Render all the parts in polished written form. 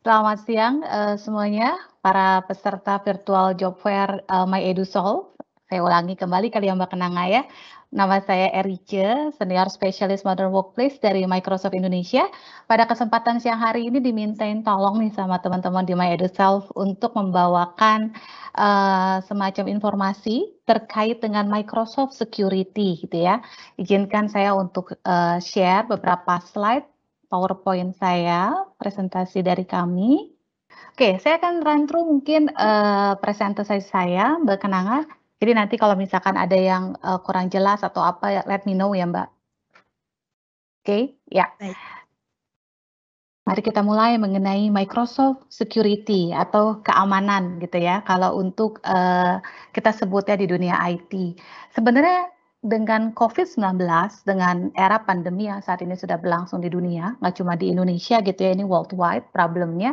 Selamat siang, semuanya, para peserta virtual job fair, MyEdusolve. Saya ulangi kembali kali ya, Mbak Kenanga ya. Nama saya Erice, Senior Specialist Modern Workplace dari Microsoft Indonesia. Pada kesempatan siang hari ini dimintain tolong nih sama teman-teman di MyEdusolve untuk membawakan, semacam informasi terkait dengan Microsoft Security gitu ya. Izinkan saya untuk, share beberapa slide PowerPoint saya, presentasi dari kami. Oke, saya akan run through mungkin, presentasi saya, Mbak Kenanga. Jadi nanti kalau misalkan ada yang, kurang jelas atau apa ya, let me know ya, Mbak. Oke, ya. Baik. Mari kita mulai mengenai Microsoft Security atau keamanan gitu ya, kalau untuk, kita sebutnya di dunia IT. Sebenarnya dengan COVID-19, dengan era pandemi yang saat ini sudah berlangsung di dunia, nggak cuma di Indonesia gitu ya, ini worldwide problemnya.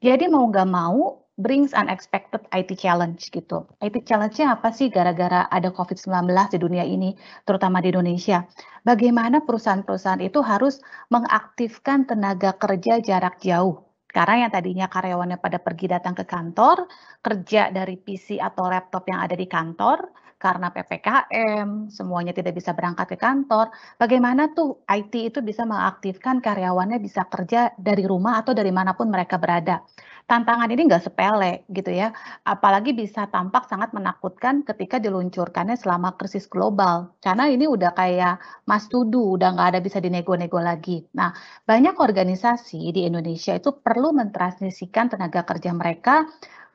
Jadi mau nggak mau brings unexpected IT challenge gitu. IT challenge-nya apa sih gara-gara ada COVID-19 di dunia ini, terutama di Indonesia? Bagaimana perusahaan-perusahaan itu harus mengaktifkan tenaga kerja jarak jauh. Karena yang tadinya karyawannya pada pergi datang ke kantor, kerja dari PC atau laptop yang ada di kantor, karena PPKM, semuanya tidak bisa berangkat ke kantor, bagaimana tuh IT itu bisa mengaktifkan karyawannya bisa kerja dari rumah atau dari manapun mereka berada. Tantangan ini nggak sepele gitu ya, apalagi bisa tampak sangat menakutkan ketika diluncurkannya selama krisis global. Karena ini udah kayak must to do, udah nggak ada bisa dinego-nego lagi. Nah, banyak organisasi di Indonesia itu perlu mentransmisikan tenaga kerja mereka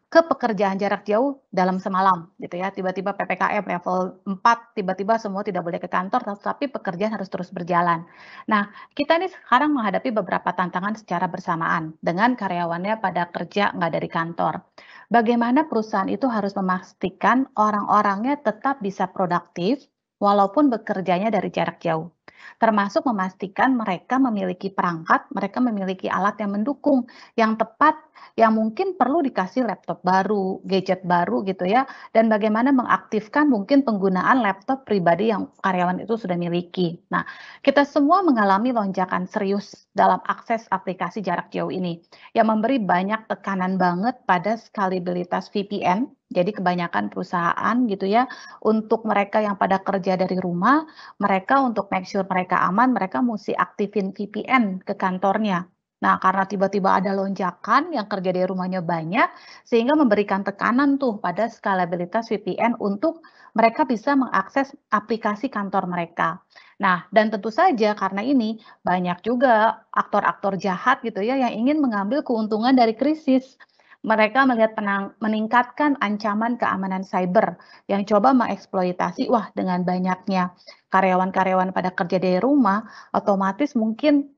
ke pekerjaan jarak jauh dalam semalam gitu ya. Tiba-tiba PPKM level 4, tiba-tiba semua tidak boleh ke kantor, tapi pekerjaan harus terus berjalan. Nah, kita nih sekarang menghadapi beberapa tantangan secara bersamaan dengan karyawannya pada kerja nggak dari kantor. Bagaimana perusahaan itu harus memastikan orang-orangnya tetap bisa produktif walaupun bekerjanya dari jarak jauh. Termasuk memastikan mereka memiliki perangkat, mereka memiliki alat yang mendukung, yang tepat, yang mungkin perlu dikasih laptop baru, gadget baru gitu ya, dan bagaimana mengaktifkan mungkin penggunaan laptop pribadi yang karyawan itu sudah miliki. Nah, kita semua mengalami lonjakan serius dalam akses aplikasi jarak jauh ini, yang memberi banyak tekanan banget pada skalabilitas VPN. Jadi kebanyakan perusahaan gitu ya, untuk mereka yang pada kerja dari rumah, mereka untuk make sure mereka aman, mereka mesti aktifin VPN ke kantornya. Nah, karena tiba-tiba ada lonjakan yang kerja dari rumahnya banyak, sehingga memberikan tekanan tuh pada skalabilitas VPN untuk mereka bisa mengakses aplikasi kantor mereka. Nah, dan tentu saja karena ini banyak juga aktor-aktor jahat gitu ya yang ingin mengambil keuntungan dari krisis. Mereka melihat meningkatkan ancaman keamanan cyber yang coba mengeksploitasi, wah dengan banyaknya karyawan-karyawan pada kerja dari rumah, otomatis mungkin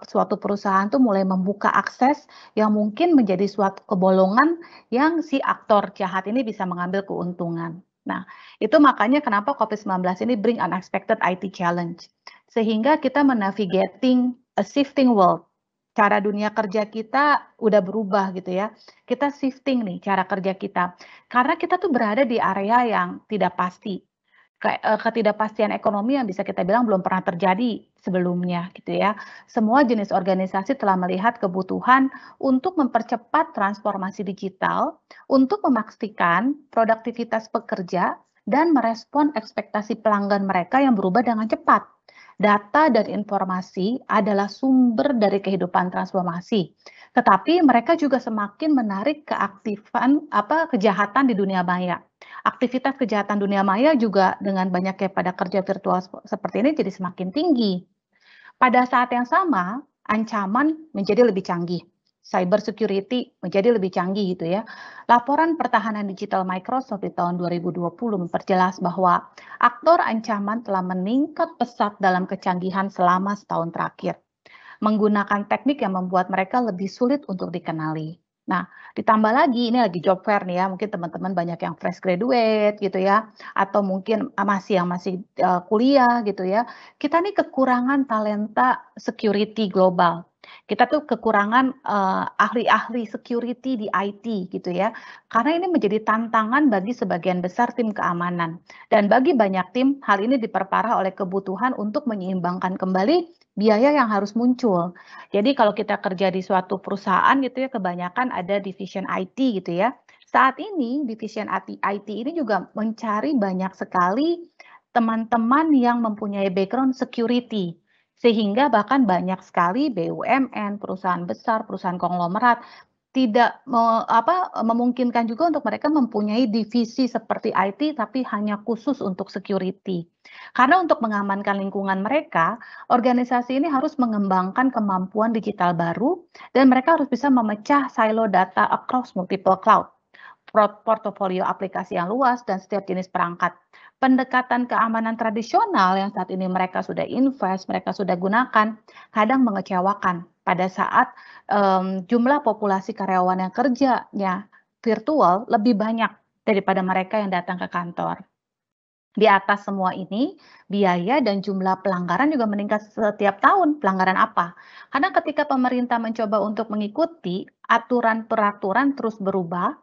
suatu perusahaan tuh mulai membuka akses yang mungkin menjadi suatu kebolongan yang si aktor jahat ini bisa mengambil keuntungan. Nah, itu makanya kenapa COVID-19 ini bring unexpected IT challenge. Sehingga kita menavigating a shifting world. Cara dunia kerja kita udah berubah gitu ya. Kita shifting nih cara kerja kita. Karena kita tuh berada di area yang tidak pasti. Kayak, ketidakpastian ekonomi yang bisa kita bilang belum pernah terjadi sebelumnya gitu ya. Semua jenis organisasi telah melihat kebutuhan untuk mempercepat transformasi digital, untuk memastikan produktivitas pekerja dan merespon ekspektasi pelanggan mereka yang berubah dengan cepat. Data dan informasi adalah sumber dari kehidupan transformasi, tetapi mereka juga semakin menarik keaktifan kejahatan di dunia maya. Aktivitas kejahatan dunia maya juga dengan banyaknya pada kerja virtual seperti ini jadi semakin tinggi. Pada saat yang sama, ancaman menjadi lebih canggih. Cyber security menjadi lebih canggih gitu ya. Laporan pertahanan digital Microsoft di tahun 2020 memperjelas bahwa aktor ancaman telah meningkat pesat dalam kecanggihan selama setahun terakhir, menggunakan teknik yang membuat mereka lebih sulit untuk dikenali. Nah, ditambah lagi, ini lagi job fair nih ya, mungkin teman-teman banyak yang fresh graduate gitu ya, atau mungkin masih kuliah gitu ya. Kita nih kekurangan talenta security global. Kita tuh kekurangan, ahli-ahli security di IT gitu ya, karena ini menjadi tantangan bagi sebagian besar tim keamanan. Dan bagi banyak tim, hal ini diperparah oleh kebutuhan untuk menyeimbangkan kembali biaya yang harus muncul. Jadi kalau kita kerja di suatu perusahaan gitu ya, kebanyakan ada division IT gitu ya. Saat ini division IT ini juga mencari banyak sekali teman-teman yang mempunyai background security. Sehingga bahkan banyak sekali BUMN, perusahaan besar, perusahaan konglomerat tidak memungkinkan juga untuk mereka mempunyai divisi seperti IT tapi hanya khusus untuk security. Karena untuk mengamankan lingkungan mereka, organisasi ini harus mengembangkan kemampuan digital baru dan mereka harus bisa memecah silo data across multiple cloud, portofolio aplikasi yang luas dan setiap jenis perangkat. Pendekatan keamanan tradisional yang saat ini mereka sudah invest, mereka sudah gunakan, kadang mengecewakan pada saat jumlah populasi karyawan yang kerjanya virtual lebih banyak daripada mereka yang datang ke kantor. Di atas semua ini, biaya dan jumlah pelanggaran juga meningkat setiap tahun. Pelanggaran apa? Karena ketika pemerintah mencoba untuk mengikuti aturan-peraturan terus berubah,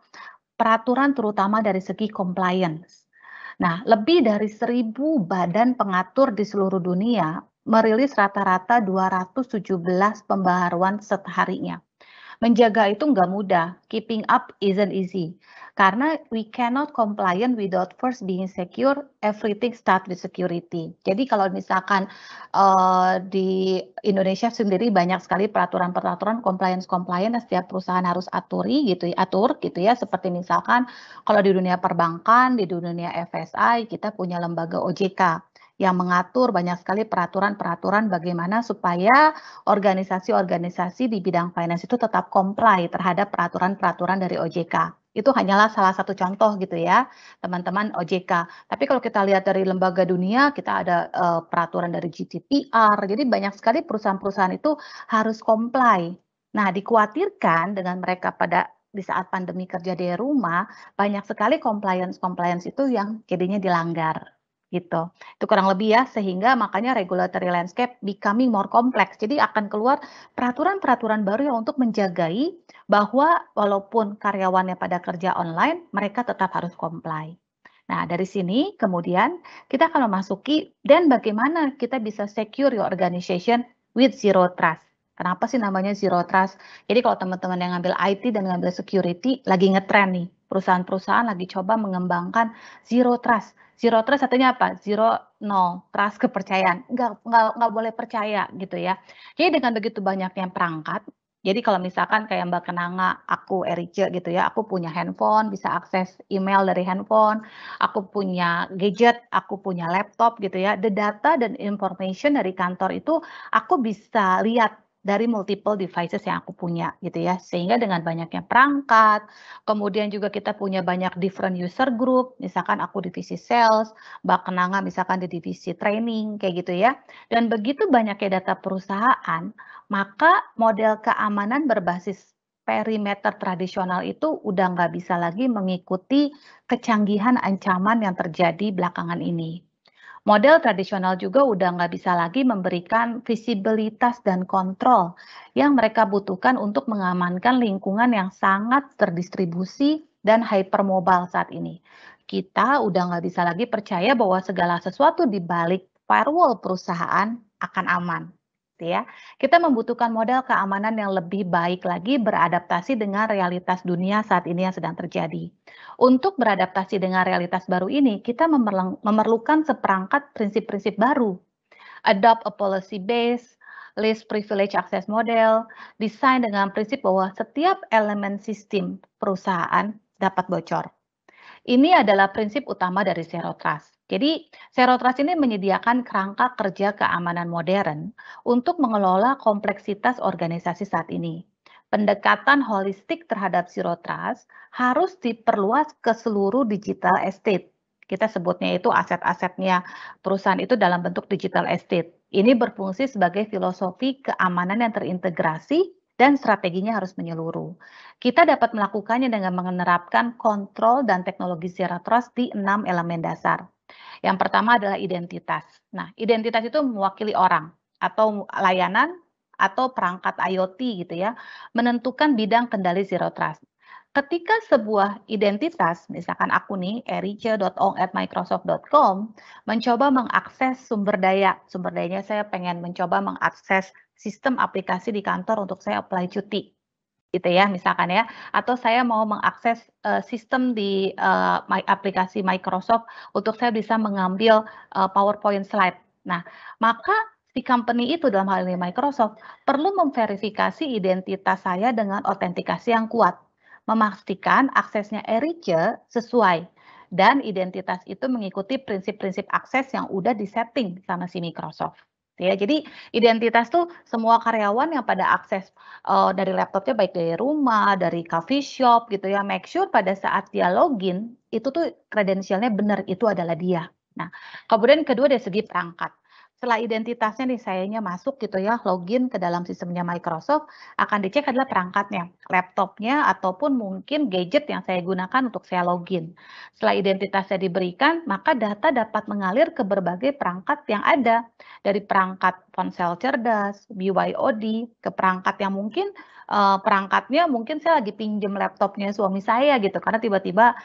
peraturan terutama dari segi compliance. Nah, lebih dari 1.000 badan pengatur di seluruh dunia merilis rata-rata 217 pembaharuan seharinya. Menjaga itu nggak mudah, keeping up isn't easy. Karena we cannot compliant without first being secure, everything start with security. Jadi kalau misalkan di Indonesia sendiri banyak sekali peraturan-peraturan compliance-compliance setiap perusahaan harus atur gitu ya. Seperti misalkan kalau di dunia perbankan, di dunia FSI, kita punya lembaga OJK yang mengatur banyak sekali peraturan-peraturan bagaimana supaya organisasi-organisasi di bidang finance itu tetap comply terhadap peraturan-peraturan dari OJK. Itu hanyalah salah satu contoh gitu ya, teman-teman OJK. Tapi kalau kita lihat dari lembaga dunia, kita ada peraturan dari GDPR. Jadi banyak sekali perusahaan-perusahaan itu harus comply. Nah, dikhawatirkan dengan mereka di saat pandemi kerja dari rumah, banyak sekali compliance-compliance itu yang jadinya dilanggar gitu. Itu kurang lebih ya, sehingga makanya regulatory landscape becoming more complex. Jadi akan keluar peraturan-peraturan baru yang untuk menjagai bahwa walaupun karyawannya pada kerja online, mereka tetap harus comply. Nah, dari sini kemudian kita akan memasuki dan bagaimana kita bisa secure your organization with zero trust. Kenapa sih namanya zero trust? Jadi kalau teman-teman yang ngambil IT dan ngambil security lagi ngetren nih, perusahaan-perusahaan lagi coba mengembangkan zero trust. Zero trust artinya apa? Zero, nol, trust kepercayaan. Nggak boleh percaya gitu ya. Jadi dengan begitu banyaknya perangkat, jadi kalau misalkan kayak Mbak Kenanga, aku Erice gitu ya, aku punya handphone, bisa akses email dari handphone, aku punya gadget, aku punya laptop gitu ya. The data dan information dari kantor itu aku bisa lihat dari multiple devices yang aku punya gitu ya. Sehingga dengan banyaknya perangkat, kemudian juga kita punya banyak different user group, misalkan aku divisi sales, Mbak Kenanga misalkan di divisi training kayak gitu ya. Dan begitu banyaknya data perusahaan, maka model keamanan berbasis perimeter tradisional itu udah nggak bisa lagi mengikuti kecanggihan ancaman yang terjadi belakangan ini. Model tradisional juga udah nggak bisa lagi memberikan visibilitas dan kontrol yang mereka butuhkan untuk mengamankan lingkungan yang sangat terdistribusi dan hypermobile saat ini. Kita udah nggak bisa lagi percaya bahwa segala sesuatu di balik firewall perusahaan akan aman. Gitu ya. Kita membutuhkan model keamanan yang lebih baik lagi beradaptasi dengan realitas dunia saat ini yang sedang terjadi. Untuk beradaptasi dengan realitas baru ini, kita memerlukan seperangkat prinsip-prinsip baru. Adopt a policy base, least privilege access model, desain dengan prinsip bahwa setiap elemen sistem perusahaan dapat bocor. Ini adalah prinsip utama dari Zero Trust. Jadi, Zero Trust ini menyediakan kerangka kerja keamanan modern untuk mengelola kompleksitas organisasi saat ini. Pendekatan holistik terhadap Zero Trust harus diperluas ke seluruh digital estate. Kita sebutnya itu aset-asetnya perusahaan itu dalam bentuk digital estate. Ini berfungsi sebagai filosofi keamanan yang terintegrasi dan strateginya harus menyeluruh. Kita dapat melakukannya dengan menerapkan kontrol dan teknologi Zero Trust di 6 elemen dasar. Yang pertama adalah identitas. Nah, identitas itu mewakili orang atau layanan atau perangkat IoT gitu ya, menentukan bidang kendali Zero Trust. Ketika sebuah identitas, misalkan aku nih, erice.ong@microsoft.com, mencoba mengakses sumber dayanya saya pengen mencoba mengakses sistem aplikasi di kantor untuk saya apply cuti, gitu ya, misalkan ya, atau saya mau mengakses, sistem di, aplikasi Microsoft untuk saya bisa mengambil, PowerPoint slide. Nah, maka si company itu, dalam hal ini Microsoft, perlu memverifikasi identitas saya dengan otentikasi yang kuat, memastikan aksesnya Erice sesuai, dan identitas itu mengikuti prinsip-prinsip akses yang udah di-setting sama si Microsoft, ya. Jadi identitas tuh semua karyawan yang pada akses dari laptopnya baik dari rumah, dari coffee shop gitu ya, make sure pada saat dia login, itu tuh kredensialnya benar, itu adalah dia. Nah, kemudian kedua dari segi perangkat. Setelah identitasnya nih sayanya masuk gitu ya, login ke dalam sistemnya Microsoft, akan dicek adalah perangkatnya, laptopnya ataupun mungkin gadget yang saya gunakan untuk saya login. Setelah identitasnya diberikan, maka data dapat mengalir ke berbagai perangkat yang ada, dari perangkat ponsel cerdas, BYOD, ke perangkat yang mungkin, perangkatnya mungkin saya lagi pinjam laptopnya suami saya gitu, karena tiba-tiba,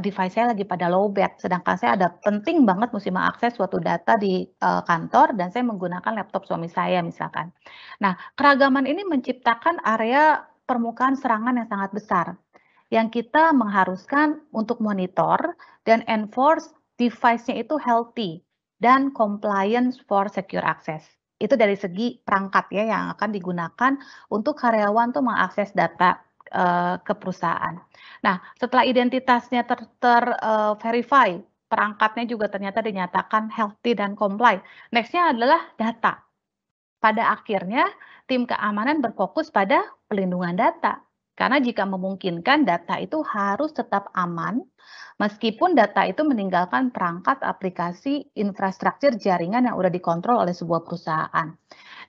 device saya lagi pada lowbat, sedangkan saya ada penting banget mesti mengakses suatu data di, kantor dan saya menggunakan laptop suami saya misalkan. Nah, keragaman ini menciptakan area permukaan serangan yang sangat besar, yang kita mengharuskan untuk monitor dan enforce device-nya itu healthy dan compliance for secure access. Itu dari segi perangkat ya yang akan digunakan untuk karyawan tuh mengakses data, ke perusahaan. Nah, setelah identitasnya verify, perangkatnya juga ternyata dinyatakan healthy dan comply. Next-nya adalah data. Pada akhirnya, tim keamanan berfokus pada pelindungan data. Karena jika memungkinkan, data itu harus tetap aman, meskipun data itu meninggalkan perangkat aplikasi infrastruktur jaringan yang sudah dikontrol oleh sebuah perusahaan.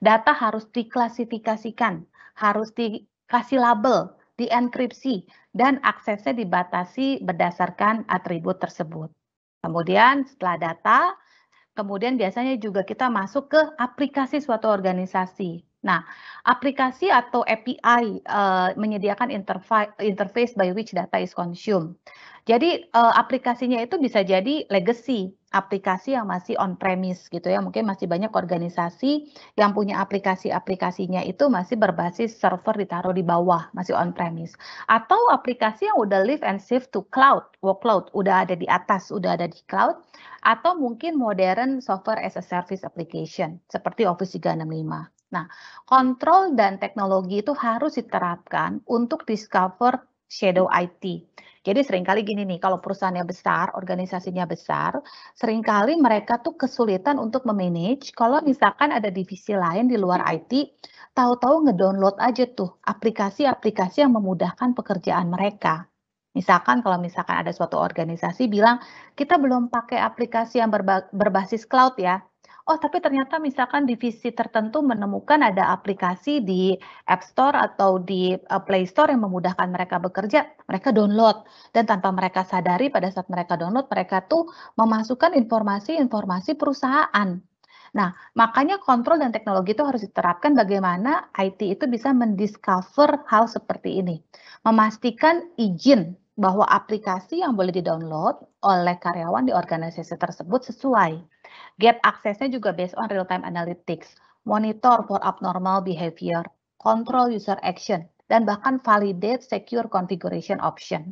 Data harus diklasifikasikan, harus dikasih label, dienkripsi, dan aksesnya dibatasi berdasarkan atribut tersebut. Kemudian setelah data, kemudian biasanya juga kita masuk ke aplikasi suatu organisasi. Nah, aplikasi atau API, menyediakan interface by which data is consumed. Jadi, aplikasinya itu bisa jadi legacy, aplikasi yang masih on premise gitu ya, mungkin masih banyak organisasi yang punya aplikasi-aplikasinya itu masih berbasis server ditaruh di bawah, masih on premise. Atau aplikasi yang udah live and shift to cloud, workload, udah ada di atas, udah ada di cloud, atau mungkin modern software as a service application seperti Office 365. Nah, kontrol dan teknologi itu harus diterapkan untuk discover shadow IT. Jadi seringkali gini nih, kalau perusahaannya besar, organisasinya besar, seringkali mereka tuh kesulitan untuk memanage kalau misalkan ada divisi lain di luar IT, tahu-tahu ngedownload aja tuh aplikasi-aplikasi yang memudahkan pekerjaan mereka. Misalkan kalau misalkan ada suatu organisasi bilang, kita belum pakai aplikasi yang berbasis cloud ya. Oh, tapi ternyata misalkan divisi tertentu menemukan ada aplikasi di App Store atau di Play Store yang memudahkan mereka bekerja, mereka download. Dan tanpa mereka sadari pada saat mereka download, mereka tuh memasukkan informasi-informasi perusahaan. Nah, makanya kontrol dan teknologi itu harus diterapkan bagaimana IT itu bisa mendiscover hal seperti ini. Memastikan izin bahwa aplikasi yang boleh di-download oleh karyawan di organisasi tersebut sesuai. Get aksesnya juga based on real-time analytics, monitor for abnormal behavior, control user action, dan bahkan validate secure configuration option.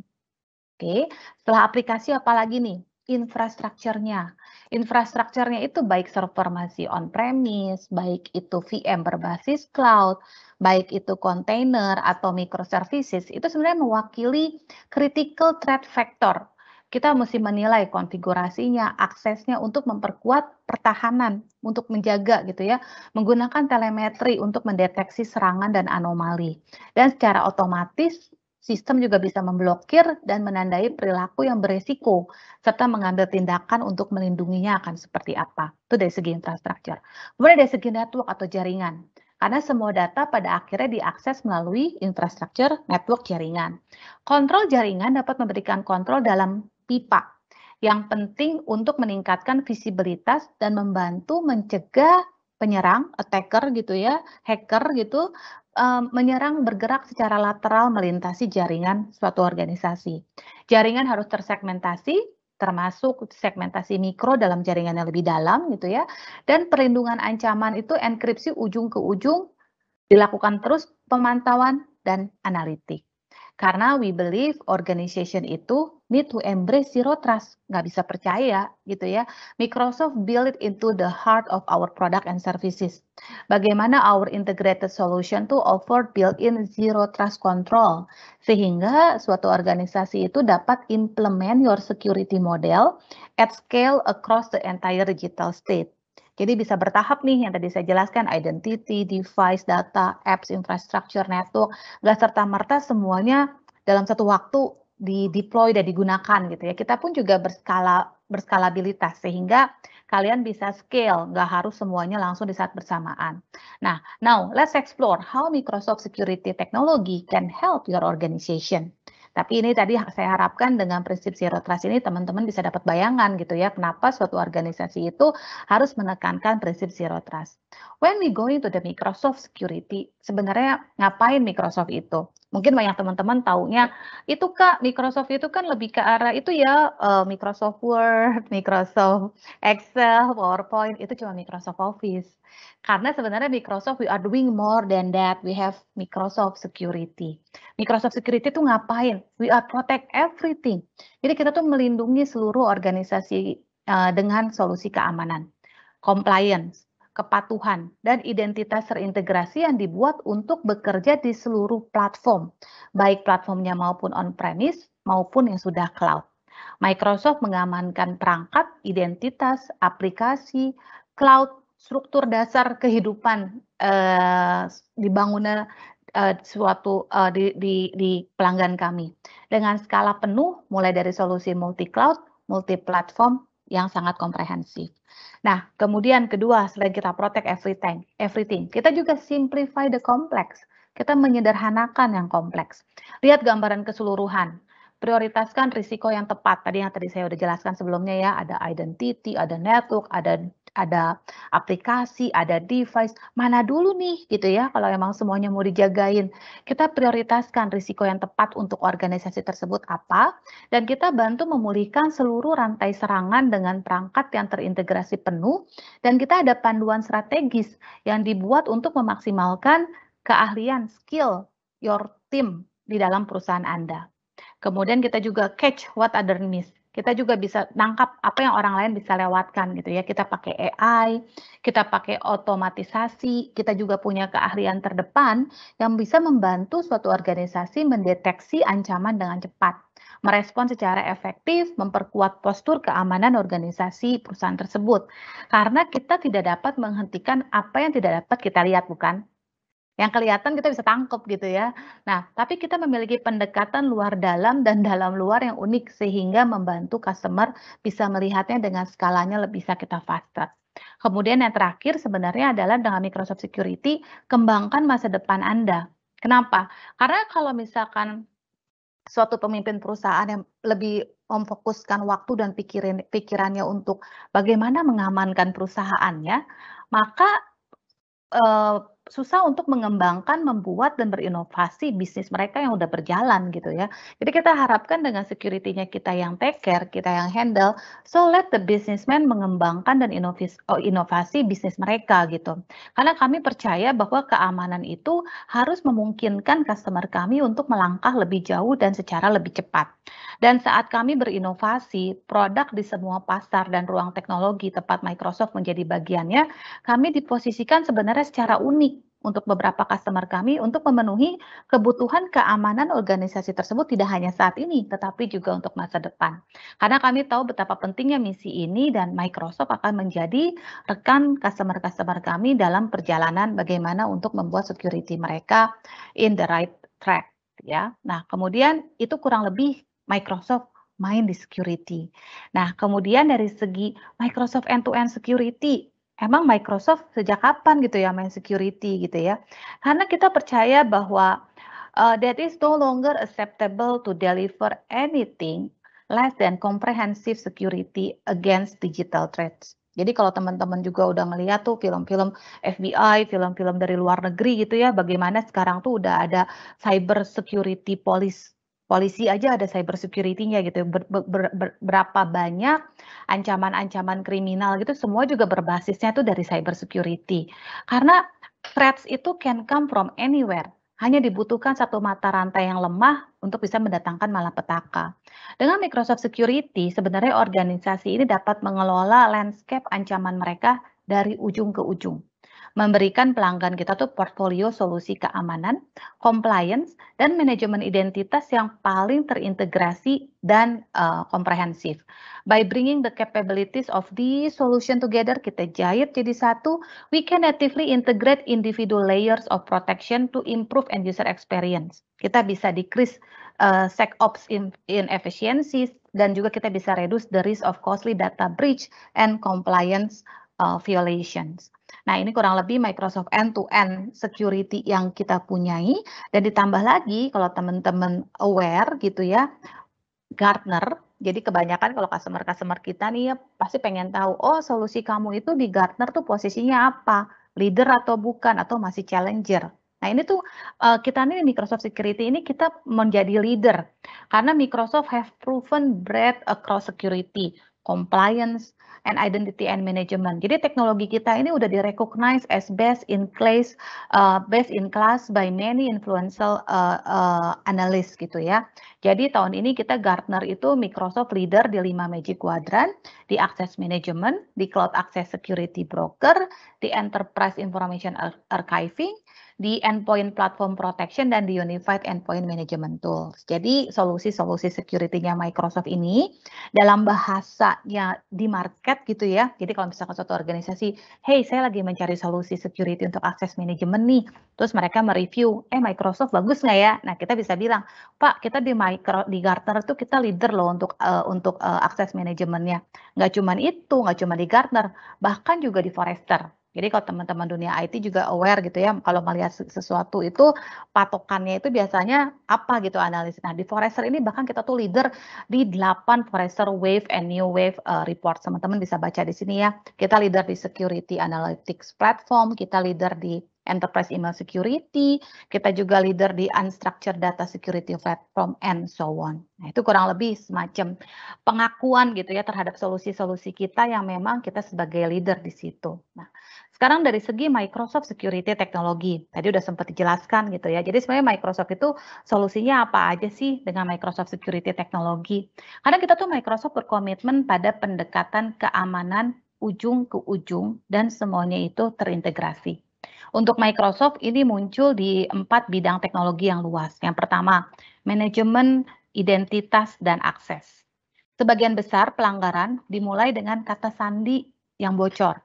Oke, setelah aplikasi apalagi nih? Infrastrukturnya. Infrastrukturnya itu baik server masih on-premise, baik itu VM berbasis cloud, baik itu container atau microservices, itu sebenarnya mewakili critical threat factor. Kita mesti menilai konfigurasinya, aksesnya untuk memperkuat pertahanan, untuk menjaga gitu ya, menggunakan telemetri untuk mendeteksi serangan dan anomali. Dan secara otomatis sistem juga bisa memblokir dan menandai perilaku yang beresiko, serta mengambil tindakan untuk melindunginya akan seperti apa. Itu dari segi infrastruktur. Kemudian dari segi network atau jaringan. Karena semua data pada akhirnya diakses melalui infrastruktur network jaringan. Kontrol jaringan dapat memberikan kontrol dalam pipa yang penting untuk meningkatkan visibilitas dan membantu mencegah penyerang, attacker gitu ya, hacker gitu, menyerang bergerak secara lateral melintasi jaringan suatu organisasi. Jaringan harus tersegmentasi, termasuk segmentasi mikro dalam jaringan yang lebih dalam gitu ya, dan perlindungan ancaman itu enkripsi ujung ke ujung, dilakukan terus pemantauan dan analitik. Karena we believe organization itu need to embrace zero trust, nggak bisa percaya gitu ya. Microsoft build it into the heart of our product and services. Bagaimana our integrated solution to offer built-in zero trust control, sehingga suatu organisasi itu dapat implement your security model at scale across the entire digital state. Jadi bisa bertahap nih yang tadi saya jelaskan, identity, device, data, apps, infrastructure, network, nggak serta-merta semuanya dalam satu waktu di-deploy dan digunakan gitu ya. Kita pun juga berskalabilitas sehingga kalian bisa scale, nggak harus semuanya langsung di saat bersamaan. Nah, now let's explore how Microsoft Security Technology can help your organization. Tapi ini tadi saya harapkan dengan prinsip Zero Trust ini teman-teman bisa dapat bayangan gitu ya, kenapa suatu organisasi itu harus menekankan prinsip Zero Trust. When we go into the Microsoft Security, sebenarnya ngapain Microsoft itu? Mungkin banyak teman-teman taunya, itu Kak, Microsoft itu kan lebih ke arah itu ya, Microsoft Word, Microsoft Excel, PowerPoint, itu cuma Microsoft Office. Karena sebenarnya Microsoft, we are doing more than that, we have Microsoft Security. Microsoft Security itu ngapain? We are protect everything. Jadi kita tuh melindungi seluruh organisasi dengan solusi keamanan, compliance, kepatuhan, dan identitas terintegrasi yang dibuat untuk bekerja di seluruh platform, baik platformnya maupun on-premise maupun yang sudah cloud. Microsoft mengamankan perangkat, identitas, aplikasi, cloud, struktur dasar kehidupan dibangunnya suatu di pelanggan kami dengan skala penuh, mulai dari solusi multi cloud, multi platform yang sangat komprehensif. Nah, kemudian kedua, selain kita protect everything, kita juga simplify the complex. Kita menyederhanakan yang kompleks. Lihat gambaran keseluruhan. Prioritaskan risiko yang tepat. Tadi yang saya udah jelaskan sebelumnya ya, ada identity, ada network, ada aplikasi, ada device. Mana dulu nih gitu ya kalau emang semuanya mau dijagain. Kita prioritaskan risiko yang tepat untuk organisasi tersebut apa, dan kita bantu memulihkan seluruh rantai serangan dengan perangkat yang terintegrasi penuh, dan kita ada panduan strategis yang dibuat untuk memaksimalkan keahlian, skill, your team di dalam perusahaan Anda. Kemudian kita juga catch what other miss. Kita juga bisa nangkap apa yang orang lain bisa lewatkan gitu ya. Kita pakai AI, kita pakai otomatisasi, kita juga punya keahlian terdepan yang bisa membantu suatu organisasi mendeteksi ancaman dengan cepat, merespon secara efektif, memperkuat postur keamanan organisasi perusahaan tersebut. Karena kita tidak dapat menghentikan apa yang tidak dapat kita lihat, bukan? Yang kelihatan kita bisa tangkep gitu ya. Nah, tapi kita memiliki pendekatan luar dalam dan dalam luar yang unik sehingga membantu customer bisa melihatnya dengan skalanya lebih bisa kita faster. Kemudian yang terakhir sebenarnya adalah dengan Microsoft Security, kembangkan masa depan Anda. Kenapa? Karena kalau misalkan suatu pemimpin perusahaan yang lebih memfokuskan waktu dan pikirannya untuk bagaimana mengamankan perusahaannya, maka susah untuk mengembangkan, membuat, dan berinovasi bisnis mereka yang udah berjalan gitu ya. Jadi kita harapkan dengan security-nya kita yang take care, kita yang handle, so let the businessman mengembangkan dan inovasi bisnis mereka gitu. Karena kami percaya bahwa keamanan itu harus memungkinkan customer kami untuk melangkah lebih jauh dan secara lebih cepat. Dan saat kami berinovasi, produk di semua pasar dan ruang teknologi tempat Microsoft menjadi bagiannya, kami diposisikan sebenarnya secara unik untuk beberapa customer kami untuk memenuhi kebutuhan keamanan organisasi tersebut tidak hanya saat ini, tetapi juga untuk masa depan. Karena kami tahu betapa pentingnya misi ini dan Microsoft akan menjadi rekan customer-customer kami dalam perjalanan bagaimana untuk membuat security mereka in the right track ya. Nah, kemudian itu kurang lebih Microsoft main di security. Nah, kemudian dari segi Microsoft end-to-end security, emang Microsoft sejak kapan gitu ya main security gitu ya? Karena kita percaya bahwa that is no longer acceptable to deliver anything less than comprehensive security against digital threats. Jadi kalau teman-teman juga udah ngelihat tuh film-film FBI, film-film dari luar negeri gitu ya, bagaimana sekarang tuh udah ada cyber security police. Polisi aja ada cyber security-nya gitu, berapa banyak ancaman-ancaman kriminal gitu, semua juga berbasisnya tuh dari cyber security. Karena threats itu can come from anywhere, hanya dibutuhkan satu mata rantai yang lemah untuk bisa mendatangkan malapetaka. Dengan Microsoft Security, sebenarnya organisasi ini dapat mengelola landscape ancaman mereka dari ujung ke ujung. Memberikan pelanggan kita tuh portfolio solusi keamanan, compliance, dan manajemen identitas yang paling terintegrasi dan komprehensif. By bringing the capabilities of these solution together, kita jahit jadi satu, we can natively integrate individual layers of protection to improve end user experience. Kita bisa decrease SecOps inefficiencies, dan juga kita bisa reduce the risk of costly data breach and compliance violations. Nah, ini kurang lebih Microsoft end-to-end security yang kita punyai, dan ditambah lagi kalau teman-teman aware gitu ya, Gartner, jadi kebanyakan kalau customer-customer kita nih ya pasti pengen tahu, oh solusi kamu itu di Gartner tuh posisinya apa? Leader atau bukan? Atau masih challenger? Nah ini tuh kita nih Microsoft Security ini kita menjadi leader karena Microsoft have proven breadth across security, compliance, and identity and management. Jadi teknologi kita ini udah di-recognize as best in class by many influential analyst gitu ya. Jadi tahun ini kita Gartner itu Microsoft leader di 5 Magic Quadrant, di Access Management, di Cloud Access Security Broker, di Enterprise Information Archiving, di Endpoint Platform Protection, dan di Unified Endpoint Management Tools. Jadi solusi-solusi security-nya Microsoft ini dalam bahasanya di market gitu ya. Jadi kalau misalkan suatu organisasi, hey saya lagi mencari solusi security untuk access management nih, terus mereka mereview, Microsoft bagus nggak ya? Nah kita bisa bilang, Pak, kita di Gartner tuh kita leader loh untuk akses manajemennya. Nggak cuma itu, nggak cuma di Gartner, bahkan juga di Forrester. Jadi kalau teman-teman dunia IT juga aware gitu ya, kalau melihat sesuatu itu patokannya itu biasanya apa gitu analisis. Nah di Forrester ini bahkan kita tuh leader di 8 Forrester Wave and New Wave report. Teman-teman bisa baca di sini ya. Kita leader di Security Analytics Platform, kita leader di Enterprise Email Security, kita juga leader di Unstructured Data Security Platform, and so on. Nah, itu kurang lebih semacam pengakuan gitu ya terhadap solusi-solusi kita yang memang kita sebagai leader di situ. Nah, sekarang dari segi Microsoft Security Teknologi, tadi udah sempat dijelaskan gitu ya. Jadi sebenarnya Microsoft itu solusinya apa aja sih dengan Microsoft Security Teknologi? Karena kita tuh Microsoft berkomitmen pada pendekatan keamanan ujung ke ujung dan semuanya itu terintegrasi. Untuk Microsoft ini muncul di 4 bidang teknologi yang luas. Yang pertama, manajemen identitas dan akses. Sebagian besar pelanggaran dimulai dengan kata sandi yang bocor,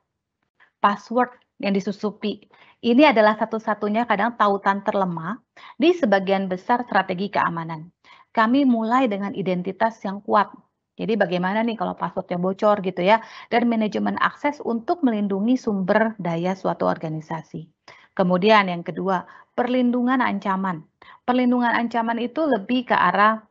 password yang disusupi. Ini adalah satu-satunya kadang tautan terlemah di sebagian besar strategi keamanan. Kami mulai dengan identitas yang kuat. Jadi bagaimana nih kalau passwordnya bocor gitu ya, dan manajemen akses untuk melindungi sumber daya suatu organisasi. Kemudian yang kedua, perlindungan ancaman. Perlindungan ancaman itu lebih ke arah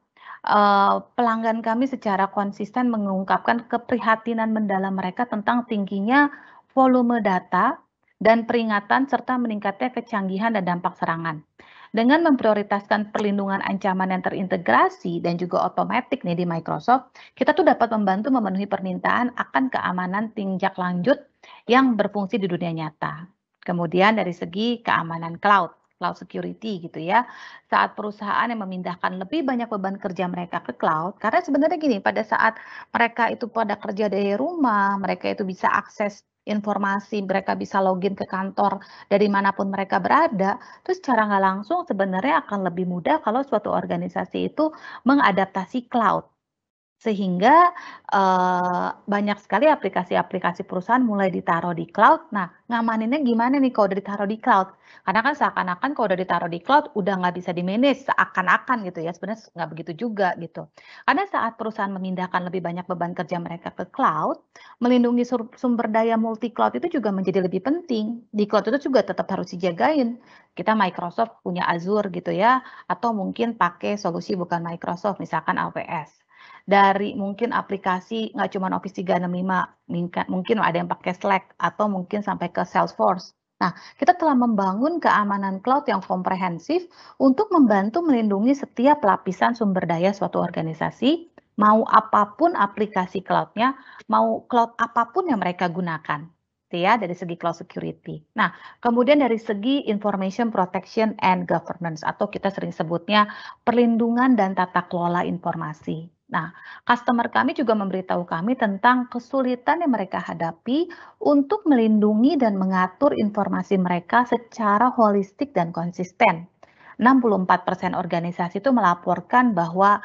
pelanggan kami secara konsisten mengungkapkan keprihatinan mendalam mereka tentang tingginya volume data dan peringatan serta meningkatnya kecanggihan dan dampak serangan. Dengan memprioritaskan perlindungan ancaman yang terintegrasi dan juga otomatis nih di Microsoft, kita tuh dapat membantu memenuhi permintaan akan keamanan tinjak lanjut yang berfungsi di dunia nyata. Kemudian dari segi keamanan cloud security gitu ya. Saat perusahaan yang memindahkan lebih banyak beban kerja mereka ke cloud, karena sebenarnya gini, pada saat mereka itu pada kerja dari rumah, mereka itu bisa akses informasi, mereka bisa login ke kantor dari manapun mereka berada, terus secara nggak langsung sebenarnya akan lebih mudah kalau suatu organisasi itu mengadaptasi cloud. Sehingga, banyak sekali aplikasi-aplikasi perusahaan mulai ditaruh di cloud. Nah, ngamaninnya gimana nih kalau udah ditaruh di cloud? Karena kan seakan-akan kalau udah ditaruh di cloud, udah nggak bisa di-manage, seakan-akan gitu ya, sebenarnya nggak begitu juga gitu. Karena saat perusahaan memindahkan lebih banyak beban kerja mereka ke cloud, melindungi sumber daya multi cloud itu juga menjadi lebih penting. Di cloud itu juga tetap harus dijagain. Kita Microsoft punya Azure gitu ya, atau mungkin pakai solusi bukan Microsoft, misalkan AWS. dari mungkin aplikasi nggak cuma Office 365, mungkin ada yang pakai Slack atau mungkin sampai ke Salesforce. Nah, kita telah membangun keamanan cloud yang komprehensif untuk membantu melindungi setiap lapisan sumber daya suatu organisasi, mau apapun aplikasi cloud-nya, mau cloud apapun yang mereka gunakan, gitu ya, dari segi cloud security. Nah, kemudian dari segi information protection and governance atau kita sering sebutnya perlindungan dan tata kelola informasi. Nah, customer kami juga memberitahu kami tentang kesulitan yang mereka hadapi untuk melindungi dan mengatur informasi mereka secara holistik dan konsisten. 64% organisasi itu melaporkan bahwa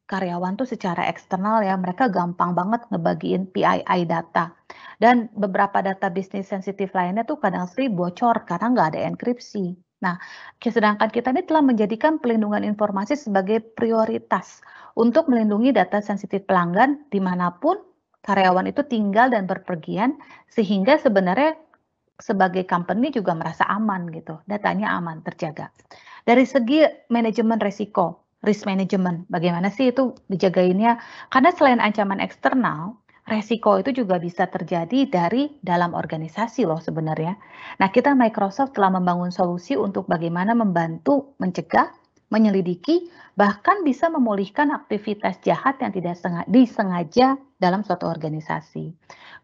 karyawan tuh secara eksternal ya mereka gampang banget ngebagiin PII data. Dan beberapa data bisnis sensitif lainnya tuh kadang sering bocor karena nggak ada enkripsi. Nah, sedangkan kita ini telah menjadikan pelindungan informasi sebagai prioritas untuk melindungi data sensitif pelanggan dimanapun karyawan itu tinggal dan berpergian, sehingga sebenarnya sebagai company juga merasa aman gitu, datanya aman, terjaga. Dari segi manajemen resiko, risk management, bagaimana sih itu dijagainnya? Karena selain ancaman eksternal, resiko itu juga bisa terjadi dari dalam organisasi loh sebenarnya. Nah, kita Microsoft telah membangun solusi untuk bagaimana membantu mencegah, menyelidiki, bahkan bisa memulihkan aktivitas jahat yang tidak disengaja dalam suatu organisasi.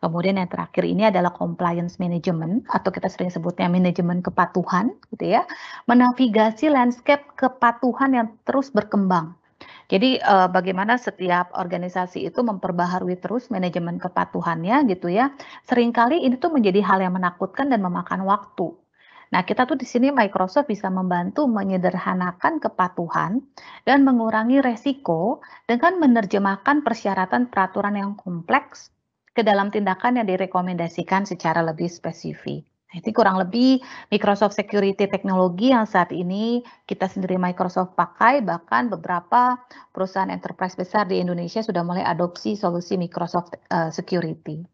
Kemudian yang terakhir ini adalah compliance management atau kita sering sebutnya manajemen kepatuhan gitu ya. Menavigasi landscape kepatuhan yang terus berkembang. Jadi bagaimana setiap organisasi itu memperbaharui terus manajemen kepatuhannya gitu ya. Seringkali ini tuh menjadi hal yang menakutkan dan memakan waktu. Nah, kita tuh di sini Microsoft bisa membantu menyederhanakan kepatuhan dan mengurangi resiko dengan menerjemahkan persyaratan peraturan yang kompleks ke dalam tindakan yang direkomendasikan secara lebih spesifik. Nah, itu kurang lebih Microsoft Security teknologi yang saat ini kita sendiri Microsoft pakai, bahkan beberapa perusahaan enterprise besar di Indonesia sudah mulai adopsi solusi Microsoft Security.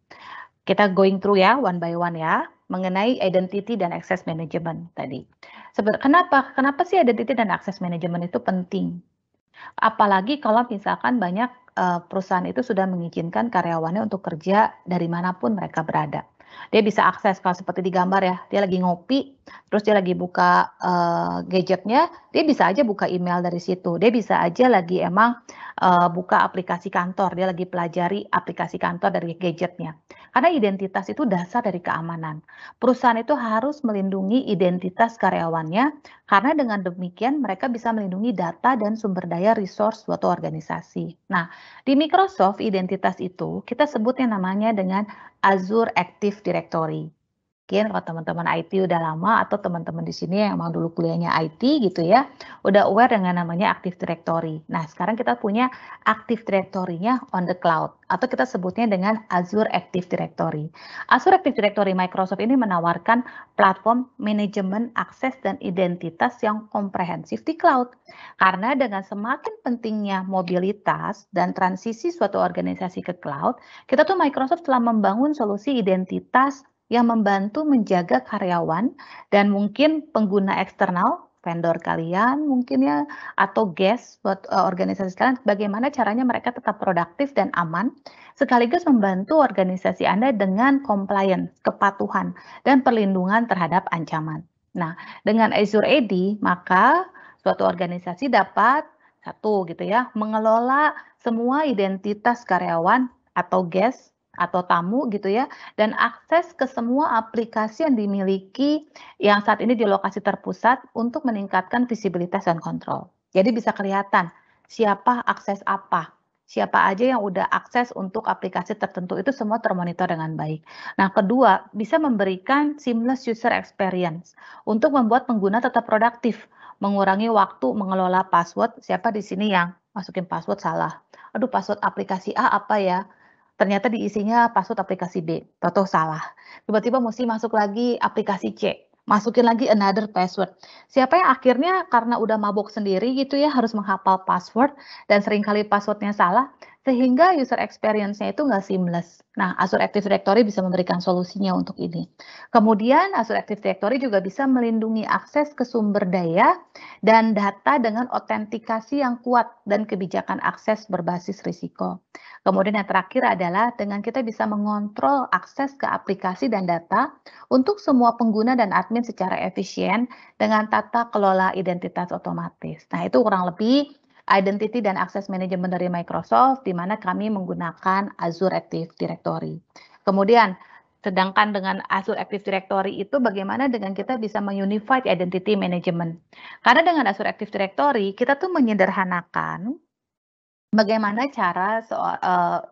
Kita going through ya, one by one ya, mengenai identity dan access management tadi. Kenapa sih identity dan access management itu penting? Apalagi kalau misalkan banyak perusahaan itu sudah mengizinkan karyawannya untuk kerja dari manapun mereka berada. Dia bisa akses kalau seperti di gambar ya, dia lagi ngopi, terus dia lagi buka gadgetnya, dia bisa aja buka email dari situ. Dia bisa aja lagi emang buka aplikasi kantor, dia lagi pelajari aplikasi kantor dari gadgetnya. Karena identitas itu dasar dari keamanan. Perusahaan itu harus melindungi identitas karyawannya karena dengan demikian mereka bisa melindungi data dan sumber daya resource suatu organisasi. Nah, di Microsoft identitas itu kita sebutnya namanya dengan Azure Active Directory. Mungkin kalau teman-teman IT udah lama atau teman-teman di sini yang emang dulu kuliahnya IT gitu ya, udah aware dengan namanya Active Directory. Nah, sekarang kita punya Active Directory-nya on the cloud atau kita sebutnya dengan Azure Active Directory. Azure Active Directory Microsoft ini menawarkan platform manajemen akses dan identitas yang komprehensif di cloud. Karena dengan semakin pentingnya mobilitas dan transisi suatu organisasi ke cloud, kita tuh Microsoft telah membangun solusi identitas yang membantu menjaga karyawan dan mungkin pengguna eksternal, vendor kalian mungkin ya, atau guest buat organisasi kalian, bagaimana caranya mereka tetap produktif dan aman, sekaligus membantu organisasi Anda dengan compliance, kepatuhan, dan perlindungan terhadap ancaman. Nah, dengan Azure AD, maka suatu organisasi dapat satu gitu ya, mengelola semua identitas karyawan atau guest atau tamu gitu ya, dan akses ke semua aplikasi yang dimiliki yang saat ini di lokasi terpusat untuk meningkatkan visibilitas dan kontrol. Jadi bisa kelihatan siapa akses apa, siapa aja yang udah akses untuk aplikasi tertentu itu semua termonitor dengan baik. Nah, kedua, bisa memberikan seamless user experience untuk membuat pengguna tetap produktif, mengurangi waktu mengelola password. Siapa di sini yang masukin password salah? Aduh, password aplikasi A apa ya? Ternyata diisinya password aplikasi B, tahu-tahu salah. Tiba-tiba mesti masuk lagi aplikasi C, masukin lagi another password. Siapa yang akhirnya karena udah mabuk sendiri gitu ya, harus menghafal password dan seringkali passwordnya salah, sehingga user experience-nya itu nggak seamless. Nah, Azure Active Directory bisa memberikan solusinya untuk ini. Kemudian Azure Active Directory juga bisa melindungi akses ke sumber daya dan data dengan autentikasi yang kuat dan kebijakan akses berbasis risiko. Kemudian yang terakhir adalah dengan kita bisa mengontrol akses ke aplikasi dan data untuk semua pengguna dan admin secara efisien dengan tata kelola identitas otomatis. Nah, itu kurang lebih Identity dan Access Management dari Microsoft, di mana kami menggunakan Azure Active Directory. Kemudian, sedangkan dengan Azure Active Directory itu bagaimana dengan kita bisa mengunified identity management. Karena dengan Azure Active Directory, kita tuh menyederhanakan bagaimana cara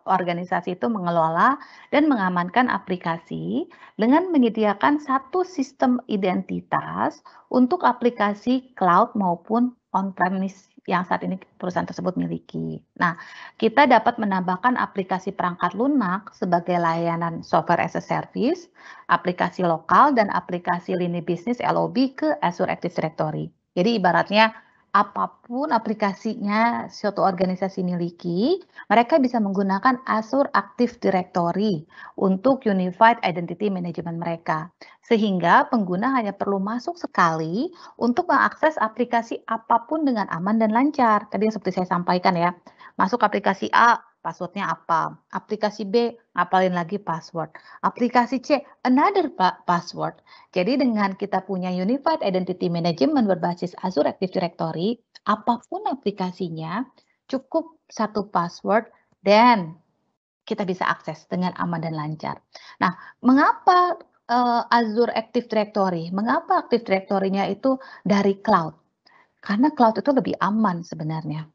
organisasi itu mengelola dan mengamankan aplikasi dengan menyediakan satu sistem identitas untuk aplikasi cloud maupun on-premise yang saat ini perusahaan tersebut miliki. Nah, kita dapat menambahkan aplikasi perangkat lunak sebagai layanan software as a service, aplikasi lokal, dan aplikasi lini bisnis LOB ke Azure Active Directory. Jadi ibaratnya apapun aplikasinya suatu organisasi miliki, mereka bisa menggunakan Azure Active Directory untuk Unified Identity Management mereka. Sehingga pengguna hanya perlu masuk sekali untuk mengakses aplikasi apapun dengan aman dan lancar. Tadi seperti saya sampaikan ya, masuk aplikasi A, passwordnya apa. Aplikasi B, ngapalin lagi password. Aplikasi C, another password. Jadi dengan kita punya Unified Identity Management berbasis Azure Active Directory, apapun aplikasinya, cukup satu password dan kita bisa akses dengan aman dan lancar. Nah, mengapa Azure Active Directory? Mengapa Active Directory-nya itu dari cloud? Karena cloud itu lebih aman sebenarnya.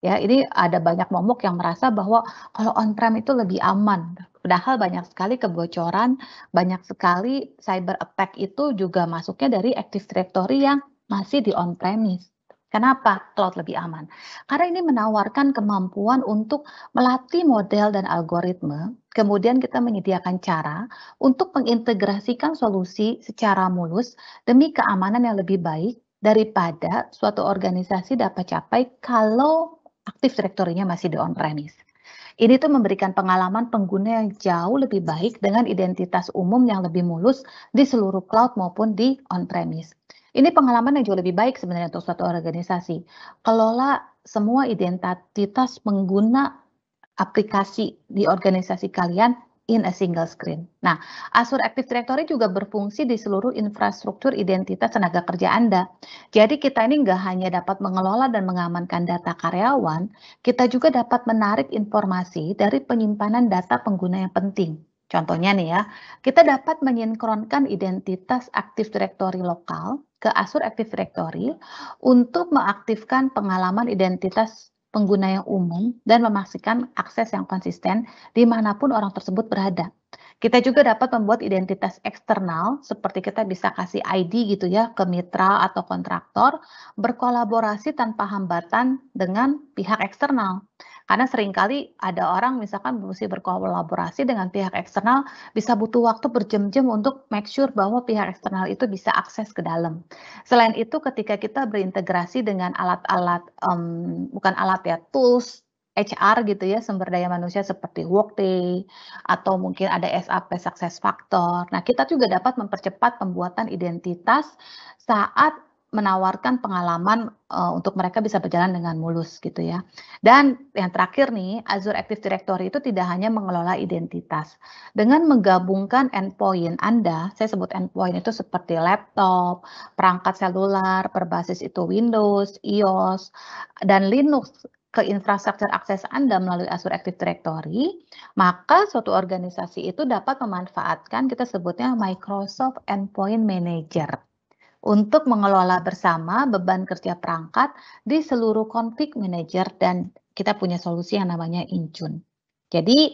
Ya, ini ada banyak momok yang merasa bahwa kalau on-prem itu lebih aman. Padahal banyak sekali kebocoran, banyak sekali cyber attack itu juga masuknya dari Active Directory yang masih di on-premise. Kenapa cloud lebih aman? Karena ini menawarkan kemampuan untuk melatih model dan algoritma, kemudian kita menyediakan cara untuk mengintegrasikan solusi secara mulus demi keamanan yang lebih baik daripada suatu organisasi dapat capai kalau Active Directory-nya masih di on-premise. Ini tuh memberikan pengalaman pengguna yang jauh lebih baik dengan identitas umum yang lebih mulus di seluruh cloud maupun di on-premise. Ini pengalaman yang jauh lebih baik sebenarnya untuk suatu organisasi. Kelola semua identitas pengguna aplikasi di organisasi kalian in a single screen. Nah, Azure Active Directory juga berfungsi di seluruh infrastruktur identitas tenaga kerja Anda. Jadi kita ini nggak hanya dapat mengelola dan mengamankan data karyawan, kita juga dapat menarik informasi dari penyimpanan data pengguna yang penting. Contohnya nih ya, kita dapat menyinkronkan identitas Active Directory lokal ke Azure Active Directory untuk mengaktifkan pengalaman identitas pengguna yang umum dan memastikan akses yang konsisten dimanapun orang tersebut berada. Kita juga dapat membuat identitas eksternal, seperti kita bisa kasih ID gitu ya ke mitra atau kontraktor, berkolaborasi tanpa hambatan dengan pihak eksternal. Karena seringkali ada orang misalkan mesti berkolaborasi dengan pihak eksternal, bisa butuh waktu berjam-jam untuk make sure bahwa pihak eksternal itu bisa akses ke dalam. Selain itu ketika kita berintegrasi dengan alat-alat, bukan alat ya, tools HR gitu ya, sumber daya manusia seperti Workday atau mungkin ada SAP SuccessFactors. Nah, kita juga dapat mempercepat pembuatan identitas saat menawarkan pengalaman, untuk mereka bisa berjalan dengan mulus gitu ya. Dan yang terakhir nih, Azure Active Directory itu tidak hanya mengelola identitas. Dengan menggabungkan endpoint Anda, saya sebut endpoint itu seperti laptop, perangkat seluler berbasis itu Windows, iOS, dan Linux ke infrastruktur akses Anda melalui Azure Active Directory, maka suatu organisasi itu dapat memanfaatkan kita sebutnya Microsoft Endpoint Manager untuk mengelola bersama beban kerja perangkat di seluruh config manager dan kita punya solusi yang namanya Intune. Jadi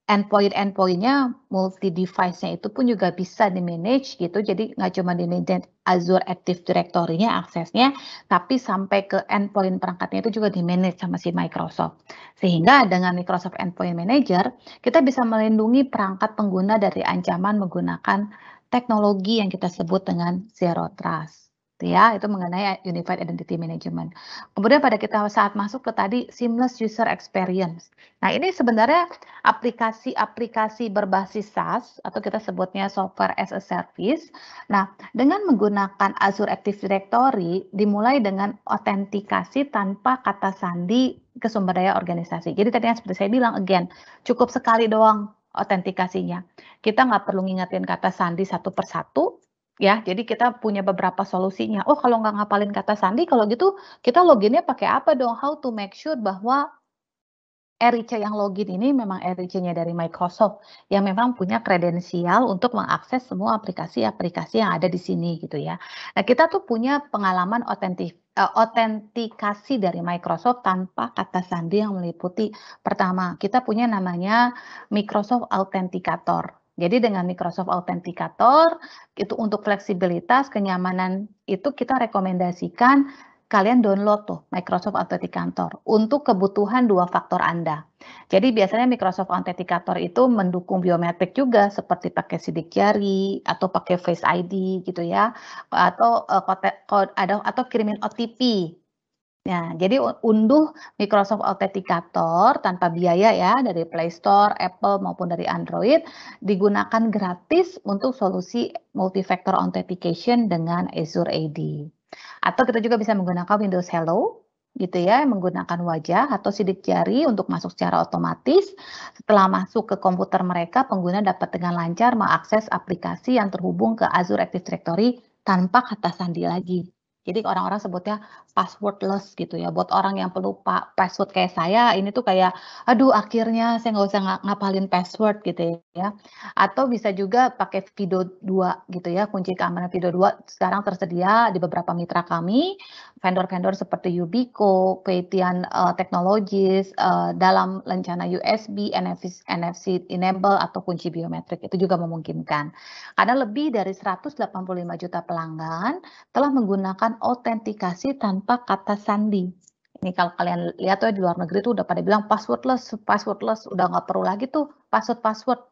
endpoint-nya multi-device-nya itu pun juga bisa di-manage gitu, jadi nggak cuma di-manage Azure Active Directory-nya aksesnya, tapi sampai ke endpoint perangkatnya itu juga di-manage sama si Microsoft. Sehingga dengan Microsoft Endpoint Manager, kita bisa melindungi perangkat pengguna dari ancaman menggunakan teknologi yang kita sebut dengan Zero Trust. Itu ya, itu mengenai Unified Identity Management. Kemudian pada kita saat masuk ke tadi seamless user experience. Nah, ini sebenarnya aplikasi-aplikasi berbasis SaaS atau kita sebutnya software as a service. Nah, dengan menggunakan Azure Active Directory dimulai dengan autentikasi tanpa kata sandi ke sumber daya organisasi. Jadi tadi yang seperti saya bilang again, cukup sekali doang autentikasinya. Kita nggak perlu ngingetin kata sandi satu persatu, ya, jadi kita punya beberapa solusinya. Oh, kalau nggak ngapalin kata sandi, kalau gitu kita loginnya pakai apa dong? How to make sure bahwa RIC yang login ini memang RIC-nya dari Microsoft, yang memang punya kredensial untuk mengakses semua aplikasi-aplikasi yang ada di sini gitu ya. Nah, kita tuh punya pengalaman autentikasi dari Microsoft tanpa kata sandi yang meliputi pertama, kita punya namanya Microsoft Authenticator. Jadi dengan Microsoft Authenticator, itu untuk fleksibilitas, kenyamanan itu kita rekomendasikan kalian download tuh Microsoft Authenticator untuk kebutuhan 2 faktor Anda. Jadi biasanya Microsoft Authenticator itu mendukung biometrik juga seperti pakai sidik jari atau pakai Face ID gitu ya, atau atau kirimin OTP. Nah, jadi unduh Microsoft Authenticator tanpa biaya ya dari Play Store, Apple maupun dari Android, digunakan gratis untuk solusi multi-factor authentication dengan Azure AD. Atau kita juga bisa menggunakan Windows Hello gitu ya, menggunakan wajah atau sidik jari untuk masuk secara otomatis. Setelah masuk ke komputer mereka, pengguna dapat dengan lancar mengakses aplikasi yang terhubung ke Azure Active Directory tanpa kata sandi lagi. Jadi orang-orang sebutnya passwordless gitu ya. Buat orang yang pelupa password kayak saya, ini tuh kayak, aduh akhirnya saya nggak usah ngapalin password gitu ya. Atau bisa juga pakai Fido 2 gitu ya, kunci keamanan Fido 2 sekarang tersedia di beberapa mitra kami, vendor-vendor seperti Yubico, Paytian Technologies, dalam lencana USB, NFC enable atau kunci biometrik, itu juga memungkinkan. Karena lebih dari 185 juta pelanggan telah menggunakan autentikasi tanpa kata sandi. Ini kalau kalian lihat tuh di luar negeri tuh udah pada bilang passwordless, passwordless, udah nggak perlu lagi tuh password-password.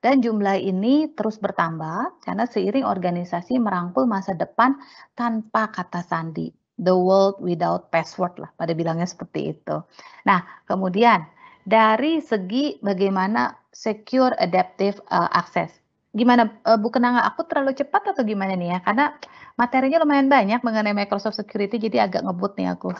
Dan jumlah ini terus bertambah karena seiring organisasi merangkul masa depan tanpa kata sandi. The world without password lah, pada bilangnya seperti itu. Nah, kemudian dari segi bagaimana secure adaptive access. Gimana Bu Kenanga, aku terlalu cepat atau gimana nih ya? Karena materinya lumayan banyak mengenai Microsoft Security, jadi agak ngebut nih aku.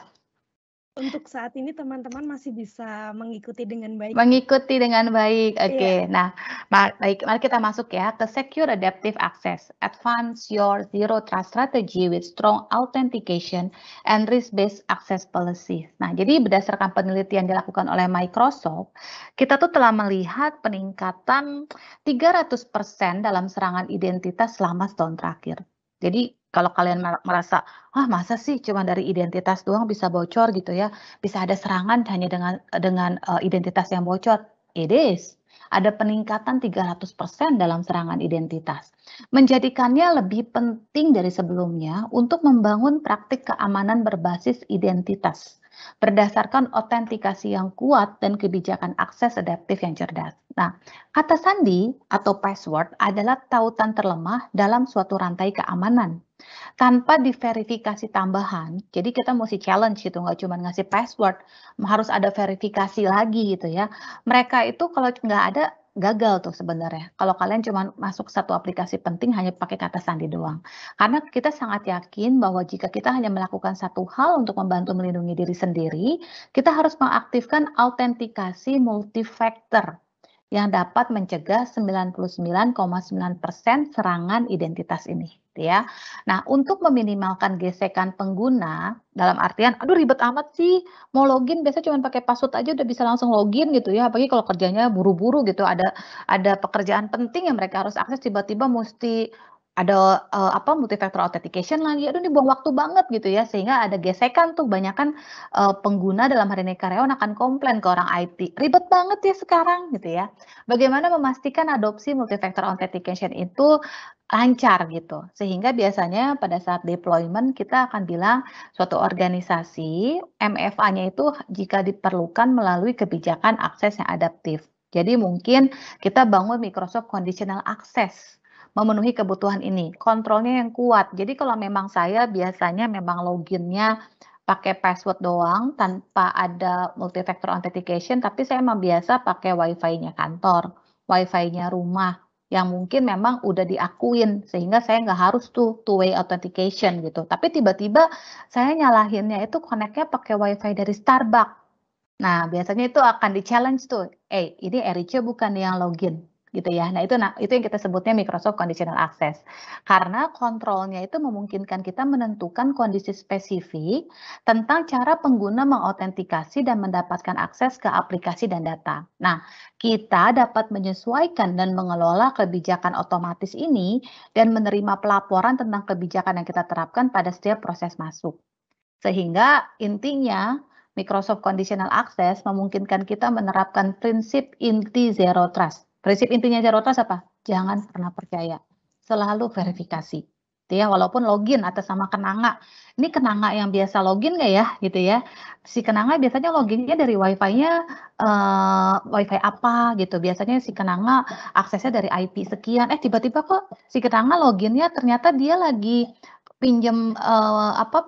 Untuk saat ini teman-teman masih bisa mengikuti dengan baik. Mengikuti dengan baik, oke. Iya. Nah, baik, mari kita masuk ya ke Secure Adaptive Access. Advance your Zero Trust Strategy with strong authentication and risk-based access policy. Nah, jadi berdasarkan penelitian dilakukan oleh Microsoft, kita tuh telah melihat peningkatan 300% dalam serangan identitas selama setahun terakhir. Jadi kalau kalian merasa, ah masa sih cuma dari identitas doang bisa bocor gitu ya, bisa ada serangan hanya dengan identitas yang bocor. It is. Ada peningkatan 300% dalam serangan identitas. Menjadikannya lebih penting dari sebelumnya untuk membangun praktik keamanan berbasis identitas berdasarkan autentikasi yang kuat dan kebijakan akses adaptif yang cerdas. Nah, kata sandi atau password adalah tautan terlemah dalam suatu rantai keamanan tanpa diverifikasi tambahan. Jadi kita mesti challenge gitu, nggak cuma ngasih password, harus ada verifikasi lagi gitu ya. Mereka itu kalau nggak ada, gagal tuh sebenarnya. Kalau kalian cuma masuk satu aplikasi penting hanya pakai kata sandi doang. Karena kita sangat yakin bahwa jika kita hanya melakukan satu hal untuk membantu melindungi diri sendiri, kita harus mengaktifkan autentikasi multifaktor yang dapat mencegah 99,9% serangan identitas ini, gitu ya. Nah, untuk meminimalkan gesekan pengguna, dalam artian, aduh ribet amat sih, mau login biasanya cuma pakai password aja udah bisa langsung login gitu ya, apalagi kalau kerjanya buru-buru gitu, ada pekerjaan penting yang mereka harus akses tiba-tiba mesti ada multi-factor authentication lagi, aduh ini buang waktu banget gitu ya, sehingga ada gesekan tuh banyakan pengguna dalam hari ini karyawan akan komplain ke orang IT, ribet banget ya sekarang gitu ya. Bagaimana memastikan adopsi multi-factor authentication itu lancar gitu. Sehingga biasanya pada saat deployment kita akan bilang suatu organisasi MFA-nya itu jika diperlukan melalui kebijakan akses yang adaptif. Jadi mungkin kita bangun Microsoft Conditional Access memenuhi kebutuhan ini, kontrolnya yang kuat. Jadi kalau memang saya biasanya memang loginnya pakai password doang tanpa ada multi-factor authentication, tapi saya memang biasa pakai WiFi-nya kantor, WiFi-nya rumah, yang mungkin memang udah diakuin sehingga saya nggak harus tuh two-way authentication gitu. Tapi tiba-tiba saya nyalahinnya itu connect-nya pakai WiFi dari Starbucks. Nah, biasanya itu akan di-challenge tuh, ini Erice bukan yang login, gitu ya. Nah, itu yang kita sebutnya Microsoft Conditional Access. Karena kontrolnya itu memungkinkan kita menentukan kondisi spesifik tentang cara pengguna mengautentikasi dan mendapatkan akses ke aplikasi dan data. Nah, kita dapat menyesuaikan dan mengelola kebijakan otomatis ini dan menerima pelaporan tentang kebijakan yang kita terapkan pada setiap proses masuk. Sehingga intinya Microsoft Conditional Access memungkinkan kita menerapkan prinsip inti Zero Trust. Prinsip intinya Zero Trust apa? Jangan pernah percaya, selalu verifikasi. Gitu ya, walaupun login atas nama Kenanga. Ini Kenanga yang biasa login nggak ya? Gitu ya. Si Kenanga biasanya loginnya dari Wi-Fi-nya Wi-Fi apa gitu. Biasanya si Kenanga aksesnya dari IP sekian. Tiba-tiba kok si Kenanga loginnya ternyata dia lagi pinjem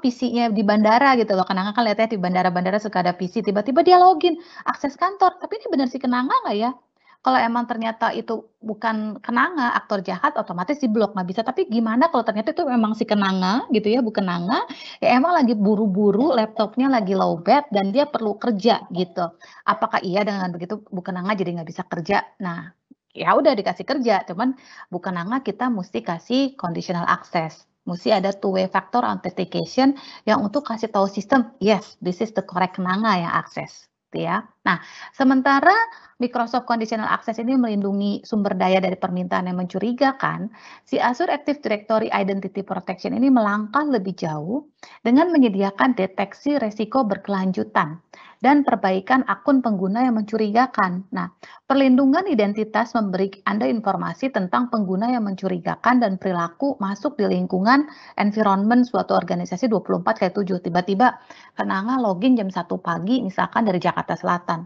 PC-nya di bandara gitu loh. Kenanga kan lihatnya di bandara-bandara suka ada PC, tiba-tiba dia login, akses kantor. Tapi ini benar si Kenanga nggak ya? Kalau emang ternyata itu bukan Kenanga, aktor jahat otomatis diblok, nggak bisa. Tapi gimana kalau ternyata itu memang si Kenanga gitu ya, bukan Kenanga, ya emang lagi buru-buru, laptopnya lagi lowbat dan dia perlu kerja gitu. Apakah iya dengan begitu Bu Kenanga jadi nggak bisa kerja? Nah, ya udah dikasih kerja, cuman Bu Kenanga kita mesti kasih conditional access. Mesti ada two-way factor authentication yang untuk kasih tahu sistem, yes, this is the correct Kenanga yang akses. Gitu ya. Nah, sementara Microsoft Conditional Access ini melindungi sumber daya dari permintaan yang mencurigakan, si Azure Active Directory Identity Protection ini melangkah lebih jauh dengan menyediakan deteksi resiko berkelanjutan dan perbaikan akun pengguna yang mencurigakan. Nah, perlindungan identitas memberi Anda informasi tentang pengguna yang mencurigakan dan perilaku masuk di lingkungan environment suatu organisasi 24/7. Tiba-tiba Kenanga login jam 1 pagi misalkan dari Jakarta Selatan.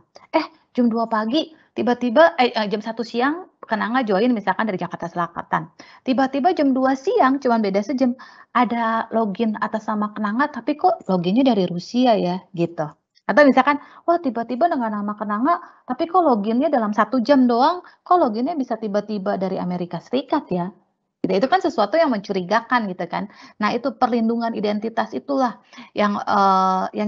Jam 2 pagi tiba-tiba jam 1 siang Kenanga join misalkan dari Jakarta Selatan. Tiba-tiba jam 2 siang cuman beda sejam ada login atas nama Kenanga tapi kok loginnya dari Rusia ya gitu. Atau misalkan wah tiba-tiba dengan nama Kenanga tapi kok loginnya dalam 1 jam doang kok loginnya bisa tiba-tiba dari Amerika Serikat ya. Gitu. Itu kan sesuatu yang mencurigakan gitu kan. Nah, itu perlindungan identitas itulah yang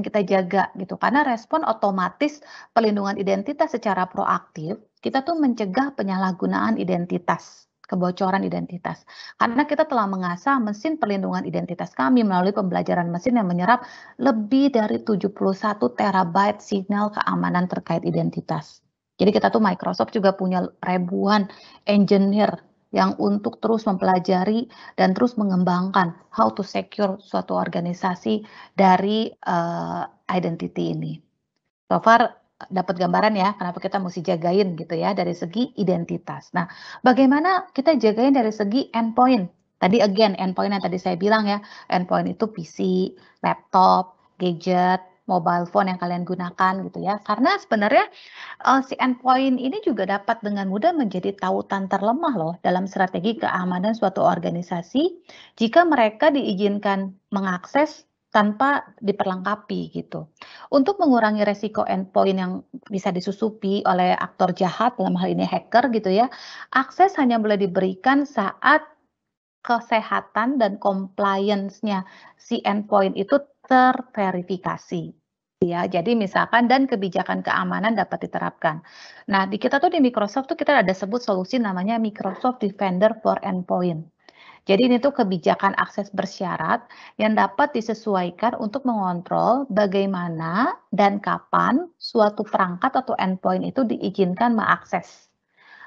kita jaga gitu. Karena respon otomatis perlindungan identitas secara proaktif, kita tuh mencegah penyalahgunaan identitas, kebocoran identitas. Karena kita telah mengasah mesin perlindungan identitas kami melalui pembelajaran mesin yang menyerap lebih dari 71 terabyte signal keamanan terkait identitas. Jadi kita tuh Microsoft juga punya ribuan engineer yang untuk terus mempelajari dan terus mengembangkan how to secure suatu organisasi dari identity ini. So far dapat gambaran ya kenapa kita mesti jagain gitu ya dari segi identitas. Nah, bagaimana kita jagain dari segi endpoint? Tadi again endpoint yang tadi saya bilang ya, endpoint itu PC, laptop, gadget, mobile phone yang kalian gunakan gitu ya. Karena sebenarnya si endpoint ini juga dapat dengan mudah menjadi tautan terlemah loh dalam strategi keamanan suatu organisasi jika mereka diizinkan mengakses tanpa diperlengkapi gitu. Untuk mengurangi resiko endpoint yang bisa disusupi oleh aktor jahat, dalam hal ini hacker gitu ya, akses hanya boleh diberikan saat kesehatan dan compliance-nya si endpoint itu terverifikasi. Ya, jadi misalkan dan kebijakan keamanan dapat diterapkan. Nah, di kita tuh di Microsoft tuh kita ada sebut solusi namanya Microsoft Defender for Endpoint. Jadi ini tuh kebijakan akses bersyarat yang dapat disesuaikan untuk mengontrol bagaimana dan kapan suatu perangkat atau endpoint itu diizinkan mengakses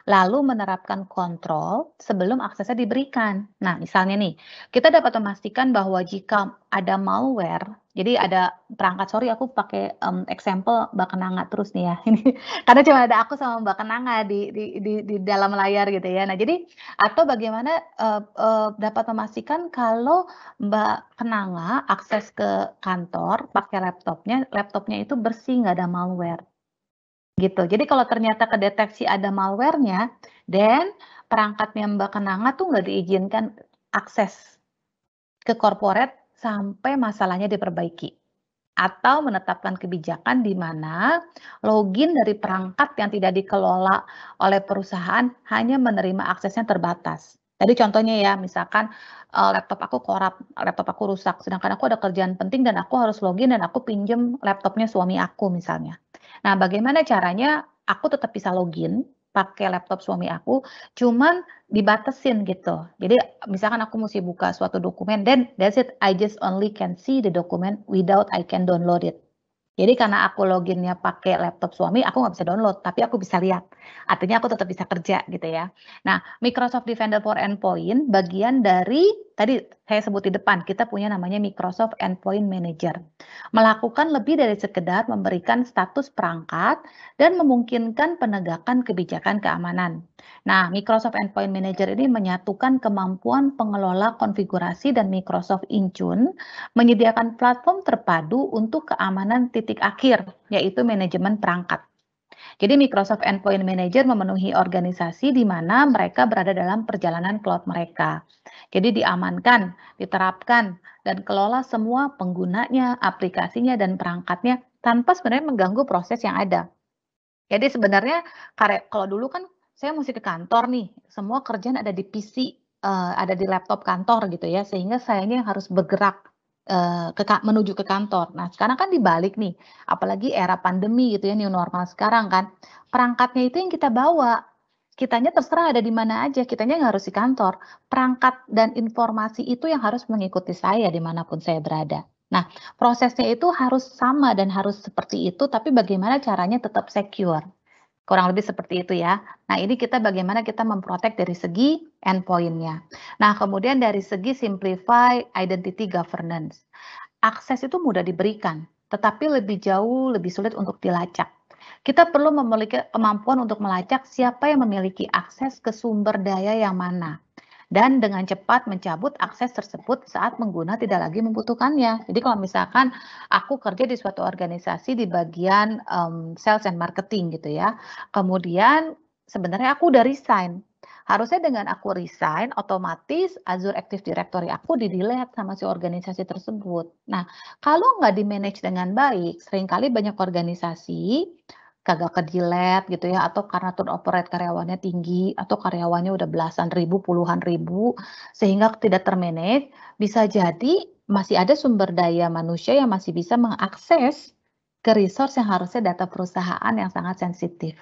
lalu menerapkan kontrol sebelum aksesnya diberikan. Nah, misalnya nih, kita dapat memastikan bahwa jika ada malware, jadi ada perangkat, sorry aku pakai example Mbak Kenanga terus nih ya, ini karena cuma ada aku sama Mbak Kenanga di dalam layar gitu ya. Nah, jadi atau bagaimana dapat memastikan kalau Mbak Kenanga akses ke kantor pakai laptopnya itu bersih, nggak ada malware. Gitu. Jadi kalau ternyata kedeteksi ada malware-nya, then perangkatnya Mbak Kenanga tuh nggak diizinkan akses ke corporate sampai masalahnya diperbaiki. Atau menetapkan kebijakan di mana login dari perangkat yang tidak dikelola oleh perusahaan hanya menerima aksesnya terbatas. Tadi contohnya ya, misalkan laptop aku korup, laptop aku rusak, sedangkan aku ada kerjaan penting dan aku harus login dan aku pinjem laptopnya suami aku misalnya. Nah, bagaimana caranya aku tetap bisa login pakai laptop suami aku, cuman dibatasin gitu. Jadi misalkan aku mesti buka suatu dokumen, then that's it, I just only can see the document without I can download it. Jadi karena aku loginnya pakai laptop suami, aku nggak bisa download, tapi aku bisa lihat. Artinya aku tetap bisa kerja gitu ya. Nah, Microsoft Defender for Endpoint bagian dari tadi saya sebut di depan, kita punya namanya Microsoft Endpoint Manager. Melakukan lebih dari sekedar memberikan status perangkat dan memungkinkan penegakan kebijakan keamanan. Nah, Microsoft Endpoint Manager ini menyatukan kemampuan pengelola konfigurasi dan Microsoft Intune menyediakan platform terpadu untuk keamanan titik akhir, yaitu manajemen perangkat. Jadi Microsoft Endpoint Manager memenuhi organisasi di mana mereka berada dalam perjalanan cloud mereka. Jadi diamankan, diterapkan, dan kelola semua penggunanya, aplikasinya, dan perangkatnya tanpa sebenarnya mengganggu proses yang ada. Jadi sebenarnya kalau dulu kan saya mesti ke kantor nih, semua kerjaan ada di PC, ada di laptop kantor gitu ya, sehingga sayanya yang harus bergerak, menuju ke kantor. Nah sekarang kan dibalik nih, apalagi era pandemi gitu ya, new normal sekarang kan, perangkatnya itu yang kita bawa, kitanya terserah ada di mana aja, kitanya nggak harus di kantor. Perangkat dan informasi itu yang harus mengikuti saya dimanapun saya berada. Nah, prosesnya itu harus sama dan harus seperti itu, tapi bagaimana caranya tetap secure. Kurang lebih seperti itu ya. Nah, ini kita bagaimana kita memprotek dari segi endpoint-nya. Nah, kemudian dari segi simplify identity governance. Akses itu mudah diberikan, tetapi lebih jauh lebih sulit untuk dilacak. Kita perlu memiliki kemampuan untuk melacak siapa yang memiliki akses ke sumber daya yang mana dan dengan cepat mencabut akses tersebut saat pengguna tidak lagi membutuhkannya. Jadi kalau misalkan aku kerja di suatu organisasi di bagian sales and marketing gitu ya, kemudian sebenarnya aku udah resign. Harusnya dengan aku resign, otomatis Azure Active Directory aku di-delete sama si organisasi tersebut. Nah, kalau nggak di-manage dengan baik, seringkali banyak organisasi kagak ke-delete gitu ya, atau karena turnover rate karyawannya tinggi, atau karyawannya udah belasan ribu, puluhan ribu, sehingga tidak ter-manage, bisa jadi masih ada sumber daya manusia yang masih bisa mengakses ke resource yang harusnya data perusahaan yang sangat sensitif.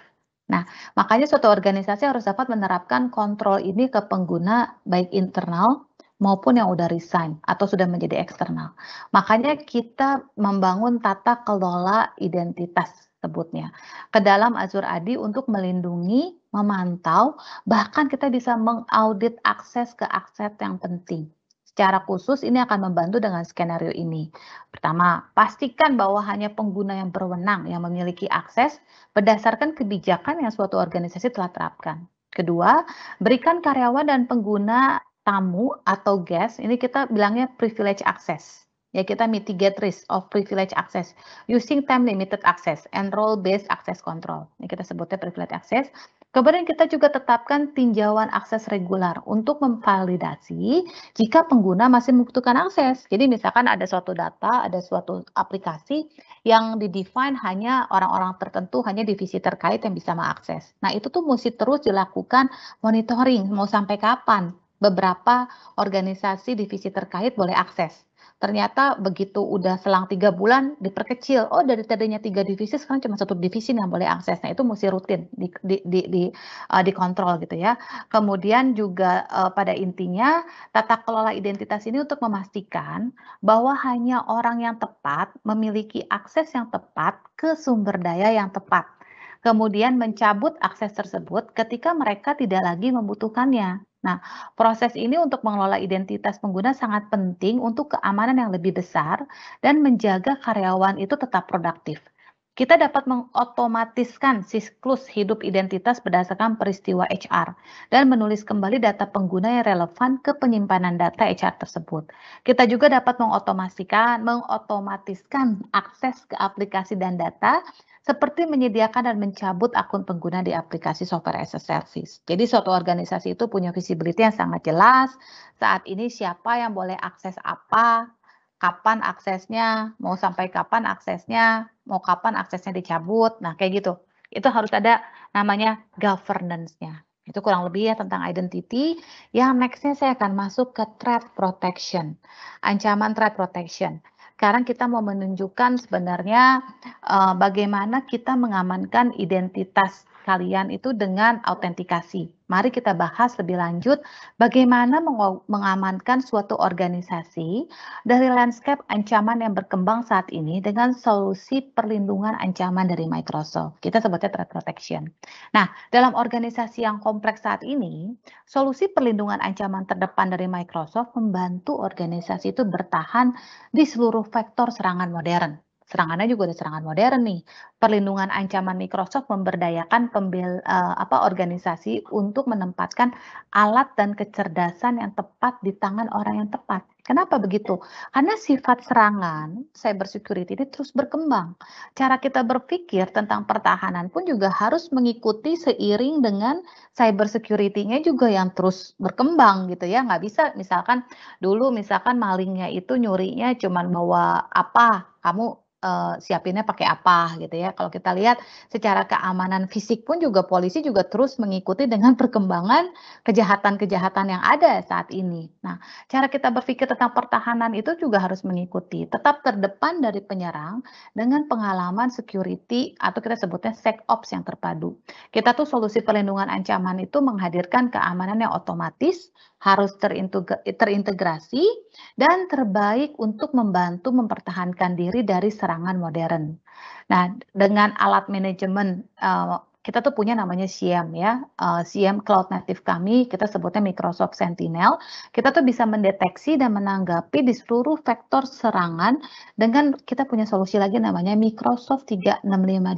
Nah, makanya suatu organisasi harus dapat menerapkan kontrol ini ke pengguna baik internal maupun yang udah resign atau sudah menjadi eksternal. Makanya kita membangun tata kelola identitas sebutnya ke dalam Azure AD untuk melindungi, memantau, bahkan kita bisa mengaudit akses ke akses yang penting. Secara khusus ini akan membantu dengan skenario ini. Pertama, pastikan bahwa hanya pengguna yang berwenang yang memiliki akses berdasarkan kebijakan yang suatu organisasi telah terapkan. Kedua, berikan karyawan dan pengguna tamu atau guest, ini kita bilangnya privilege access. Ya, kita mitigate risk of privilege access using time limited access and role based access control. Ini kita sebutnya privilege access. Kemudian kita juga tetapkan tinjauan akses regular untuk memvalidasi jika pengguna masih membutuhkan akses. Jadi misalkan ada suatu data, ada suatu aplikasi yang di-define hanya orang-orang tertentu, hanya divisi terkait yang bisa mengakses. Nah, itu tuh mesti terus dilakukan monitoring, mau sampai kapan beberapa organisasi divisi terkait boleh akses. Ternyata begitu udah selang 3 bulan diperkecil, oh dari tadinya 3 divisi sekarang cuma 1 divisi yang boleh akses. Nah itu mesti rutin dikontrol gitu ya. Kemudian juga pada intinya tata kelola identitas ini untuk memastikan bahwa hanya orang yang tepat memiliki akses yang tepat ke sumber daya yang tepat. Kemudian mencabut akses tersebut ketika mereka tidak lagi membutuhkannya. Nah, proses ini untuk mengelola identitas pengguna sangat penting untuk keamanan yang lebih besar dan menjaga karyawan itu tetap produktif. Kita dapat mengotomatiskan siklus hidup identitas berdasarkan peristiwa HR dan menulis kembali data pengguna yang relevan ke penyimpanan data HR tersebut. Kita juga dapat mengotomatiskan akses ke aplikasi dan data seperti menyediakan dan mencabut akun pengguna di aplikasi software as a service. Jadi suatu organisasi itu punya visibility yang sangat jelas, saat ini siapa yang boleh akses apa, kapan aksesnya, mau sampai kapan aksesnya, mau kapan aksesnya dicabut. Nah, kayak gitu. Itu harus ada namanya governance-nya. Itu kurang lebih ya tentang identity. Yang next-nya saya akan masuk ke threat protection. Ancaman threat protection. Sekarang kita mau menunjukkan sebenarnya bagaimana kita mengamankan identitas kalian itu dengan autentikasi. Mari kita bahas lebih lanjut bagaimana mengamankan suatu organisasi dari landscape ancaman yang berkembang saat ini dengan solusi perlindungan ancaman dari Microsoft. Kita sebutnya threat protection. Nah, dalam organisasi yang kompleks saat ini, solusi perlindungan ancaman terdepan dari Microsoft membantu organisasi itu bertahan di seluruh vektor serangan modern. Serangannya juga ada serangan modern nih. Perlindungan ancaman Microsoft memberdayakan organisasi untuk menempatkan alat dan kecerdasan yang tepat di tangan orang yang tepat. Kenapa begitu? Karena sifat serangan cyber security ini terus berkembang. Cara kita berpikir tentang pertahanan pun juga harus mengikuti seiring dengan cyber security-nya juga yang terus berkembang gitu ya. Nggak bisa misalkan dulu misalkan malingnya itu nyurinya cuman bawa apa, kamu siapinnya pakai apa gitu ya. Kalau kita lihat secara keamanan fisik pun juga polisi juga terus mengikuti dengan perkembangan kejahatan-kejahatan yang ada saat ini. Nah, cara kita berpikir tentang pertahanan itu juga harus mengikuti, tetap terdepan dari penyerang dengan pengalaman security atau kita sebutnya SecOps yang terpadu. Kita tuh solusi perlindungan ancaman itu menghadirkan keamanan yang otomatis, harus terintegrasi, dan terbaik untuk membantu mempertahankan diri dari serangan modern. Nah, dengan alat manajemen kita tuh punya namanya SIEM ya, SIEM Cloud Native kami, kita sebutnya Microsoft Sentinel. Kita tuh bisa mendeteksi dan menanggapi di seluruh vektor serangan dengan kita punya solusi lagi namanya Microsoft 365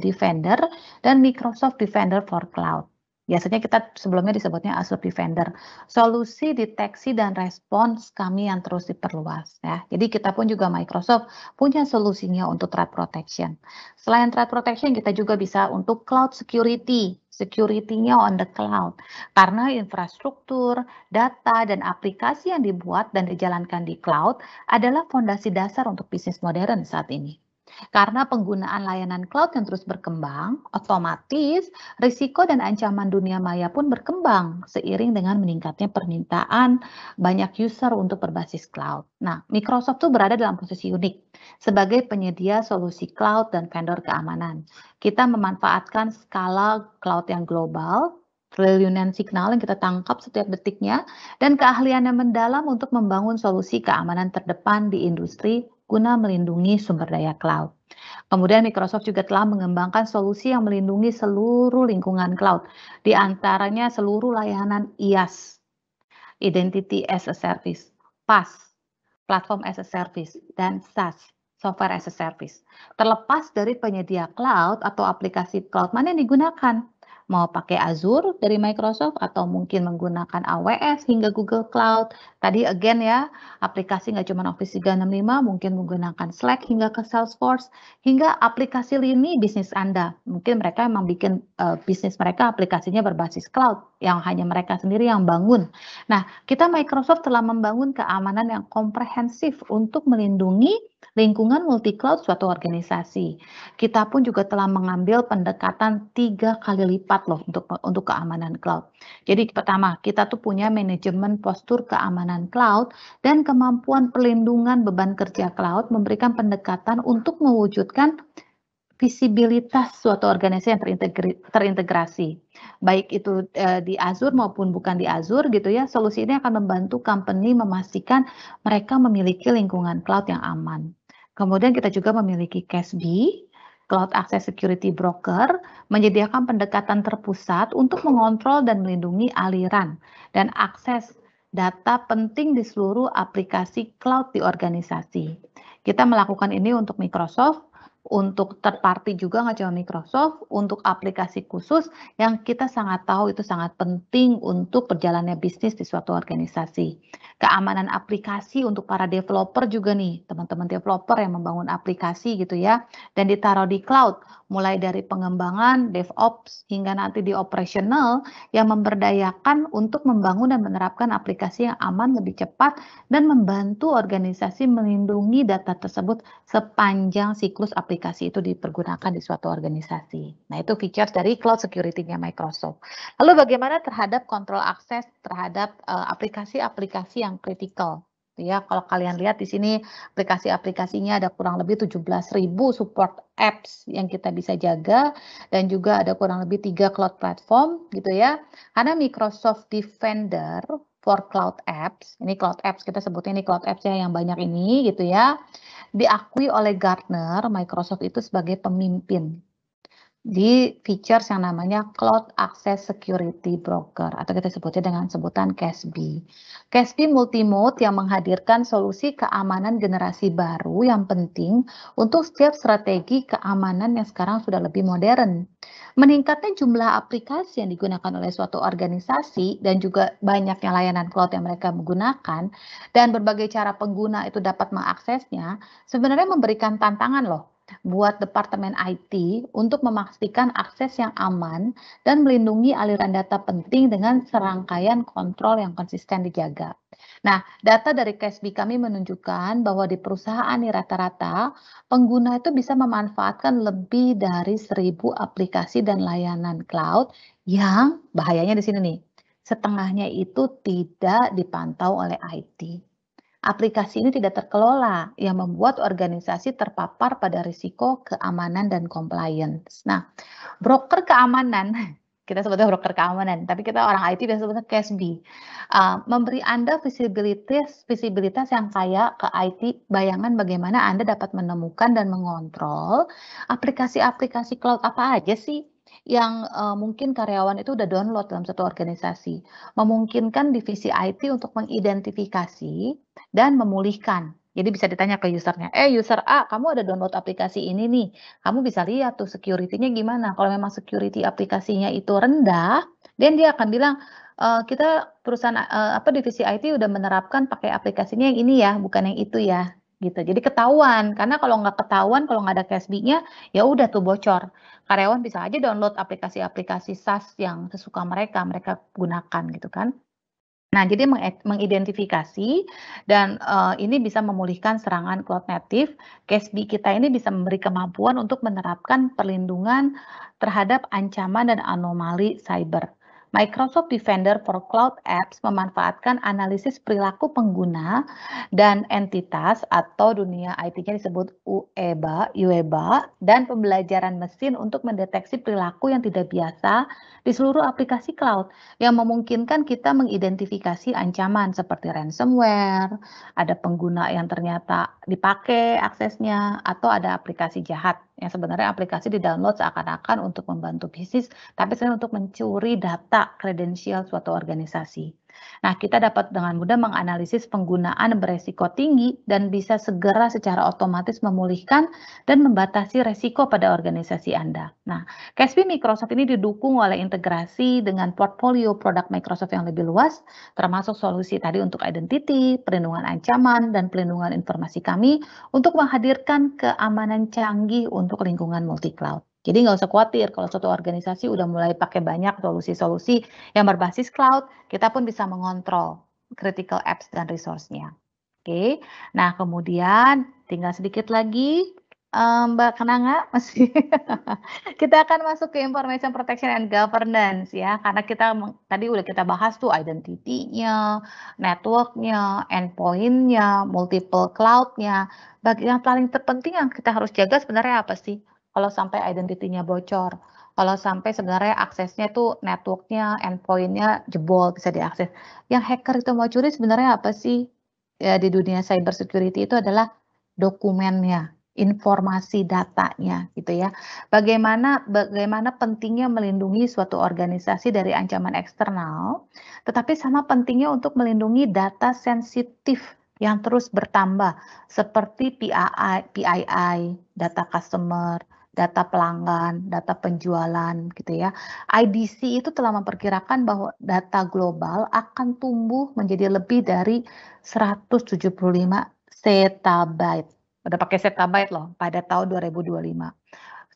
Defender dan Microsoft Defender for Cloud. Biasanya kita sebelumnya disebutnya Azure Defender. Solusi deteksi dan respons kami yang terus diperluas ya. Jadi kita pun juga Microsoft punya solusinya untuk threat protection. Selain threat protection, kita juga bisa untuk cloud security. Security-nya on the cloud. Karena infrastruktur, data, dan aplikasi yang dibuat dan dijalankan di cloud adalah fondasi dasar untuk bisnis modern saat ini. Karena penggunaan layanan cloud yang terus berkembang, otomatis risiko dan ancaman dunia maya pun berkembang seiring dengan meningkatnya permintaan banyak user untuk berbasis cloud. Nah, Microsoft tuh berada dalam posisi unik sebagai penyedia solusi cloud dan vendor keamanan. Kita memanfaatkan skala cloud yang global, triliunan signal yang kita tangkap setiap detiknya, dan keahlian yang mendalam untuk membangun solusi keamanan terdepan di industri guna melindungi sumber daya cloud. Kemudian Microsoft juga telah mengembangkan solusi yang melindungi seluruh lingkungan cloud, di antaranya seluruh layanan IaaS, Identity as a Service, PaaS, Platform as a Service, dan SaaS, Software as a Service. Terlepas dari penyedia cloud atau aplikasi cloud mana yang digunakan, mau pakai Azure dari Microsoft atau mungkin menggunakan AWS hingga Google Cloud. Tadi again ya, aplikasi nggak cuma Office 365, mungkin menggunakan Slack hingga ke Salesforce, hingga aplikasi lini bisnis Anda. Mungkin mereka memang bikin bisnis mereka aplikasinya berbasis cloud, yang hanya mereka sendiri yang bangun. Nah, kita Microsoft telah membangun keamanan yang komprehensif untuk melindungi lingkungan multi-cloud suatu organisasi. Kita pun juga telah mengambil pendekatan 3 kali lipat loh untuk keamanan cloud. Jadi pertama, kita tuh punya manajemen postur keamanan cloud dan kemampuan perlindungan beban kerja cloud memberikan pendekatan untuk mewujudkan visibilitas suatu organisasi yang terintegrasi. Baik itu di Azure maupun bukan di Azure gitu ya, solusi ini akan membantu company memastikan mereka memiliki lingkungan cloud yang aman. Kemudian kita juga memiliki CASB, Cloud Access Security Broker, menyediakan pendekatan terpusat untuk mengontrol dan melindungi aliran dan akses data penting di seluruh aplikasi cloud di organisasi. Kita melakukan ini untuk Microsoft, untuk third party juga nggak cuma Microsoft, untuk aplikasi khusus yang kita sangat tahu itu sangat penting untuk berjalannya bisnis di suatu organisasi. Keamanan aplikasi untuk para developer juga nih, teman-teman developer yang membangun aplikasi gitu ya, dan ditaruh di cloud, mulai dari pengembangan, DevOps, hingga nanti di operational yang memberdayakan untuk membangun dan menerapkan aplikasi yang aman, lebih cepat, dan membantu organisasi melindungi data tersebut sepanjang siklus aplikasi itu dipergunakan di suatu organisasi. Nah, itu features dari cloud security-nya Microsoft. Lalu bagaimana terhadap kontrol akses terhadap aplikasi-aplikasi yang kritikal? Ya, kalau kalian lihat di sini aplikasi-aplikasinya ada kurang lebih 17.000 support apps yang kita bisa jaga dan juga ada kurang lebih 3 cloud platform gitu ya. Karena Microsoft Defender for Cloud Apps, ini cloud apps kita sebutnya ini cloud apps ya yang banyak ini gitu ya. Diakui oleh Gartner, Microsoft itu sebagai pemimpin di features yang namanya Cloud Access Security Broker atau kita sebutnya dengan sebutan CASB. CASB multimode yang menghadirkan solusi keamanan generasi baru yang penting untuk setiap strategi keamanan yang sekarang sudah lebih modern. Meningkatnya jumlah aplikasi yang digunakan oleh suatu organisasi dan juga banyaknya layanan cloud yang mereka menggunakan dan berbagai cara pengguna itu dapat mengaksesnya, sebenarnya memberikan tantangan loh buat departemen IT untuk memastikan akses yang aman dan melindungi aliran data penting dengan serangkaian kontrol yang konsisten dijaga. Nah, data dari CASB kami menunjukkan bahwa di perusahaan nih rata-rata pengguna itu bisa memanfaatkan lebih dari 1.000 aplikasi dan layanan cloud yang bahayanya di sini nih, setengahnya itu tidak dipantau oleh IT. Aplikasi ini tidak terkelola, yang membuat organisasi terpapar pada risiko keamanan dan compliance. Nah, broker keamanan, kita sebutnya broker keamanan, tapi kita orang IT biasa sebutnya CASB, memberi Anda visibilitas yang kaya ke IT. Bayangan bagaimana Anda dapat menemukan dan mengontrol aplikasi-aplikasi cloud apa aja sih yang mungkin karyawan itu udah download dalam satu organisasi. Memungkinkan divisi IT untuk mengidentifikasi dan memulihkan. Jadi bisa ditanya ke usernya, user A, kamu ada download aplikasi ini nih, kamu bisa lihat tuh security-nya gimana. Kalau memang security aplikasinya itu rendah, dan dia akan bilang, kita perusahaan divisi IT udah menerapkan pakai aplikasinya yang ini ya, bukan yang itu ya, gitu. Jadi ketahuan, karena kalau nggak ketahuan, kalau nggak ada CASB-nya, ya udah tuh bocor. Karyawan bisa aja download aplikasi-aplikasi SaaS yang sesuka mereka gunakan gitu kan. Nah, jadi mengidentifikasi dan, ini bisa memulihkan serangan cloud native. CASB kita ini bisa memberi kemampuan untuk menerapkan perlindungan terhadap ancaman dan anomali cyber. Microsoft Defender for Cloud Apps memanfaatkan analisis perilaku pengguna dan entitas atau dunia IT-nya disebut UEBA dan pembelajaran mesin untuk mendeteksi perilaku yang tidak biasa di seluruh aplikasi cloud yang memungkinkan kita mengidentifikasi ancaman seperti ransomware, ada pengguna yang ternyata dipakai aksesnya, atau ada aplikasi jahat yang sebenarnya aplikasi di-download seakan-akan untuk membantu bisnis, tapi sebenarnya untuk mencuri data kredensial suatu organisasi. Nah, kita dapat dengan mudah menganalisis penggunaan beresiko tinggi dan bisa segera secara otomatis memulihkan dan membatasi resiko pada organisasi Anda. Nah, CASB Microsoft ini didukung oleh integrasi dengan portfolio produk Microsoft yang lebih luas, termasuk solusi tadi untuk identity, perlindungan ancaman, dan pelindungan informasi kami untuk menghadirkan keamanan canggih untuk lingkungan multi-cloud. Jadi nggak usah khawatir kalau suatu organisasi udah mulai pakai banyak solusi-solusi yang berbasis cloud, kita pun bisa mengontrol critical apps dan resource-nya. Oke, nah kemudian tinggal sedikit lagi, Mbak Kananga masih kita akan masuk ke information protection and governance ya, karena kita tadi udah kita bahas tuh identity-nya, network-nya, endpoint-nya, multiple cloud-nya. Yang paling terpenting yang kita harus jaga sebenarnya apa sih? Kalau sampai identity-nya bocor, kalau sampai sebenarnya aksesnya tuh network-nya, endpoint-nya jebol bisa diakses. Yang hacker itu mau curi sebenarnya apa sih? Ya di dunia cyber security itu adalah dokumennya, informasi datanya gitu ya. Bagaimana pentingnya melindungi suatu organisasi dari ancaman eksternal, tetapi sama pentingnya untuk melindungi data sensitif yang terus bertambah seperti PII, data customer, data pelanggan, data penjualan gitu ya. IDC itu telah memperkirakan bahwa data global akan tumbuh menjadi lebih dari 175 zettabyte. Udah pakai zettabyte loh pada tahun 2025.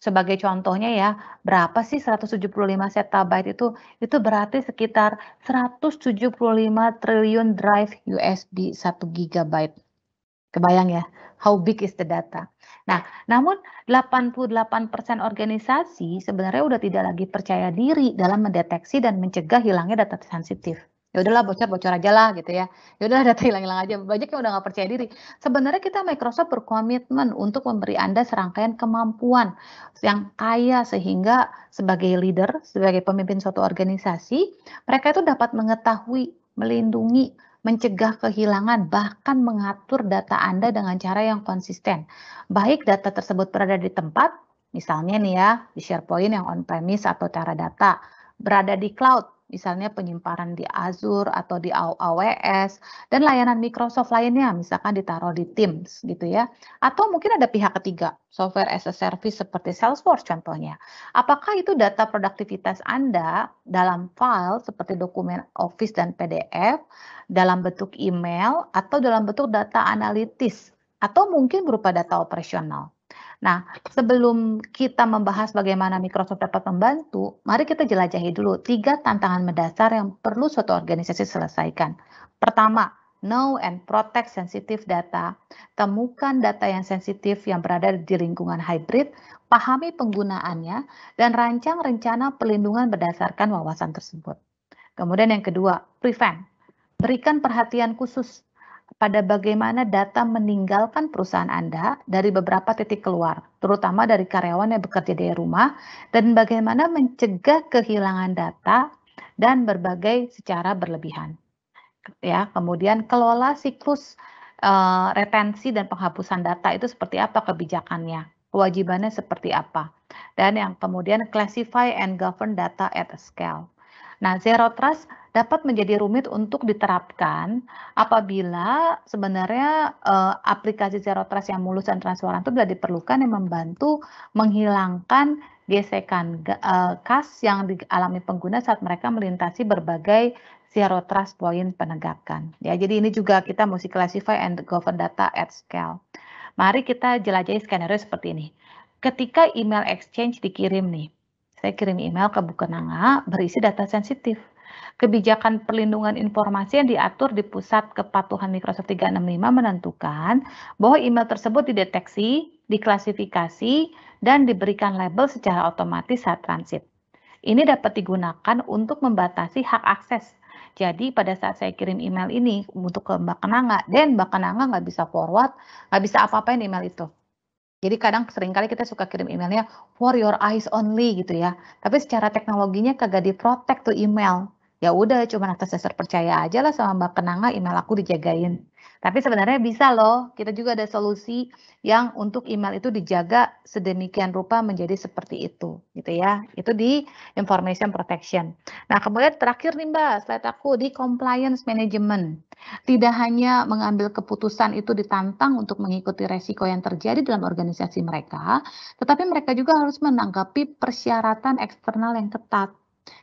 Sebagai contohnya ya, berapa sih 175 zettabyte itu? Itu berarti sekitar 175 triliun drive USB 1 gigabyte. Kebayang ya, how big is the data. Nah, namun 88% organisasi sebenarnya udah tidak lagi percaya diri dalam mendeteksi dan mencegah hilangnya data sensitif. Ya udahlah bocor-bocor aja lah gitu ya. Ya udahlah data hilang-hilang aja. Banyak yang udah nggak percaya diri. Sebenarnya kita Microsoft berkomitmen untuk memberi Anda serangkaian kemampuan yang kaya sehingga sebagai leader, sebagai pemimpin suatu organisasi, mereka itu dapat mengetahui, melindungi, mencegah kehilangan, bahkan mengatur data Anda dengan cara yang konsisten. Baik data tersebut berada di tempat, misalnya nih ya, di SharePoint yang on-premise atau Teradata, berada di cloud, misalnya penyimpanan di Azure atau di AWS, dan layanan Microsoft lainnya, misalkan ditaruh di Teams gitu ya. Atau mungkin ada pihak ketiga, software as a service seperti Salesforce contohnya. Apakah itu data produktivitas Anda dalam file seperti dokumen Office dan PDF, dalam bentuk email, atau dalam bentuk data analitis, atau mungkin berupa data operasional. Nah, sebelum kita membahas bagaimana Microsoft dapat membantu, mari kita jelajahi dulu 3 tantangan mendasar yang perlu suatu organisasi selesaikan. Pertama, know and protect sensitive data. Temukan data yang sensitif yang berada di lingkungan hybrid, pahami penggunaannya, dan rancang rencana perlindungan berdasarkan wawasan tersebut. Kemudian yang kedua, prevent. Berikan perhatian khusus pada bagaimana data meninggalkan perusahaan Anda dari beberapa titik keluar, terutama dari karyawan yang bekerja dari rumah, dan bagaimana mencegah kehilangan data dan berbagai secara berlebihan. Ya, kemudian kelola siklus retensi dan penghapusan data itu seperti apa kebijakannya, kewajibannya seperti apa, dan yang kemudian classify and govern data at a scale. Nah, zero trust dapat menjadi rumit untuk diterapkan apabila sebenarnya aplikasi zero trust yang mulus dan transparan itu bila diperlukan yang membantu menghilangkan gesekan kas yang dialami pengguna saat mereka melintasi berbagai zero trust point penegakan. Ya, jadi ini juga kita mesti classify and govern data at scale. Mari kita jelajahi skenario seperti ini. Ketika email exchange dikirim nih, saya kirim email ke Bukenanga berisi data sensitif. Kebijakan perlindungan informasi yang diatur di Pusat Kepatuhan Microsoft 365 menentukan bahwa email tersebut dideteksi, diklasifikasi, dan diberikan label secara otomatis saat transit. Ini dapat digunakan untuk membatasi hak akses. Jadi pada saat saya kirim email ini untuk ke Mbak Kenanga, dan Mbak Kenanga nggak bisa forward, nggak bisa apa-apain email itu. Jadi kadang seringkali kita suka kirim emailnya for your eyes only gitu ya. Tapi secara teknologinya kagak diprotek tuh email. Ya udah cuma atas dasar percaya aja lah sama Mbak Kenanga email aku dijagain. Tapi sebenarnya bisa loh, kita juga ada solusi yang untuk email itu dijaga sedemikian rupa menjadi seperti itu gitu ya. Itu di information protection. Nah, kemudian terakhir nih Mbak, slide aku di compliance management. Tidak hanya mengambil keputusan itu ditantang untuk mengikuti resiko yang terjadi dalam organisasi mereka, tetapi mereka juga harus menanggapi persyaratan eksternal yang ketat.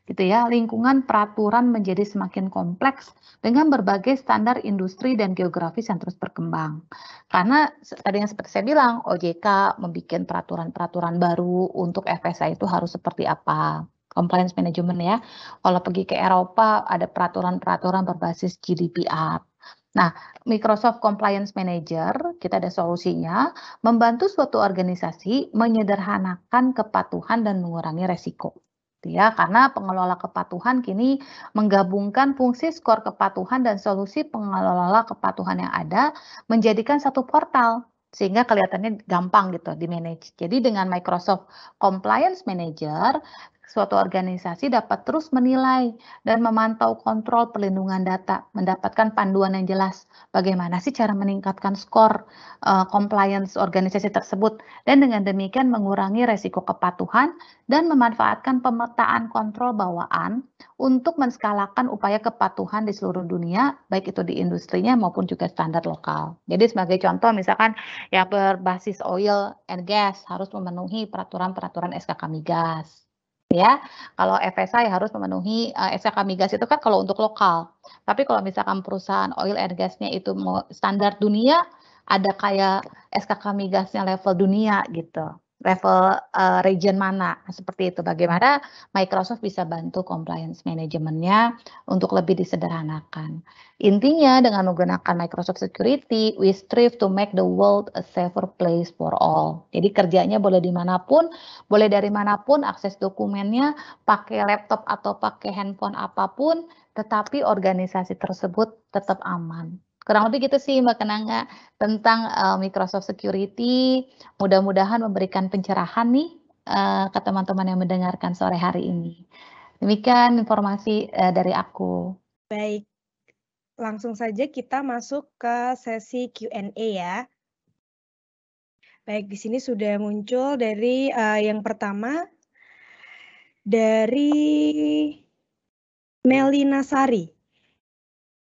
Gitu ya, lingkungan peraturan menjadi semakin kompleks dengan berbagai standar industri dan geografis yang terus berkembang. Karena tadi yang seperti saya bilang, OJK membuat peraturan-peraturan baru untuk FSA itu harus seperti apa. Compliance management ya. Kalau pergi ke Eropa ada peraturan-peraturan berbasis GDPR. Nah, Microsoft Compliance Manager, kita ada solusinya, membantu suatu organisasi menyederhanakan kepatuhan dan mengurangi resiko. Ya, karena pengelola kepatuhan kini menggabungkan fungsi skor kepatuhan dan solusi pengelola kepatuhan yang ada menjadikan satu portal sehingga kelihatannya gampang gitu di manage. Jadi dengan Microsoft Compliance Manager suatu organisasi dapat terus menilai dan memantau kontrol perlindungan data, mendapatkan panduan yang jelas bagaimana sih cara meningkatkan skor compliance organisasi tersebut, dan dengan demikian mengurangi resiko kepatuhan dan memanfaatkan pemetaan kontrol bawaan untuk menskalakan upaya kepatuhan di seluruh dunia, baik itu di industrinya maupun juga standar lokal. Jadi sebagai contoh misalkan yang berbasis oil and gas harus memenuhi peraturan-peraturan SKK Migas. Ya, kalau FSI harus memenuhi SKK Migas itu kan kalau untuk lokal. Tapi kalau misalkan perusahaan oil and gas-nya itu mau standar dunia, ada kayak SKK Migasnya level dunia gitu. Level region mana, seperti itu. Bagaimana Microsoft bisa bantu compliance manajemennya untuk lebih disederhanakan. Intinya dengan menggunakan Microsoft Security, we strive to make the world a safer place for all. Jadi kerjanya boleh dimanapun, boleh dari manapun, akses dokumennya, pakai laptop atau pakai handphone apapun, tetapi organisasi tersebut tetap aman. Kurang lebih gitu sih Mbak Kenanga tentang Microsoft Security. Mudah-mudahan memberikan pencerahan nih ke teman-teman yang mendengarkan sore hari ini. Demikian informasi dari aku. Baik, langsung saja kita masuk ke sesi Q&A ya. Baik, di sini sudah muncul dari yang pertama dari Melina Sari.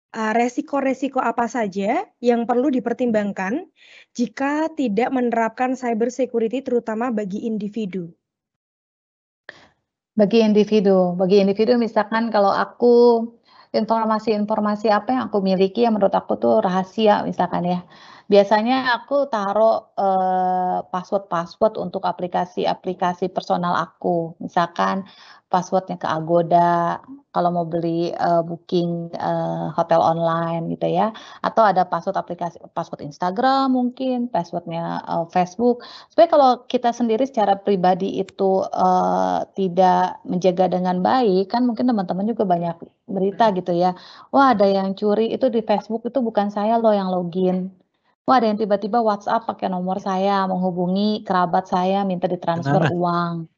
Resiko-resiko apa saja yang perlu dipertimbangkan jika tidak menerapkan cyber security terutama bagi individu? Bagi individu misalkan kalau aku informasi-informasi apa yang aku miliki yang menurut aku tuh rahasia misalkan ya. Biasanya aku taruh password-password untuk aplikasi-aplikasi personal aku. Misalkan password-nya ke Agoda kalau mau beli booking hotel online gitu ya. Atau ada password Instagram mungkin, password-nya Facebook. Supaya kalau kita sendiri secara pribadi itu tidak menjaga dengan baik, kan mungkin teman-teman juga banyak berita gitu ya, "Wah ada yang curi itu di Facebook itu bukan saya loh yang login. Wah ada yang tiba-tiba WhatsApp pakai nomor saya, menghubungi kerabat saya minta ditransfer Kenapa? uang."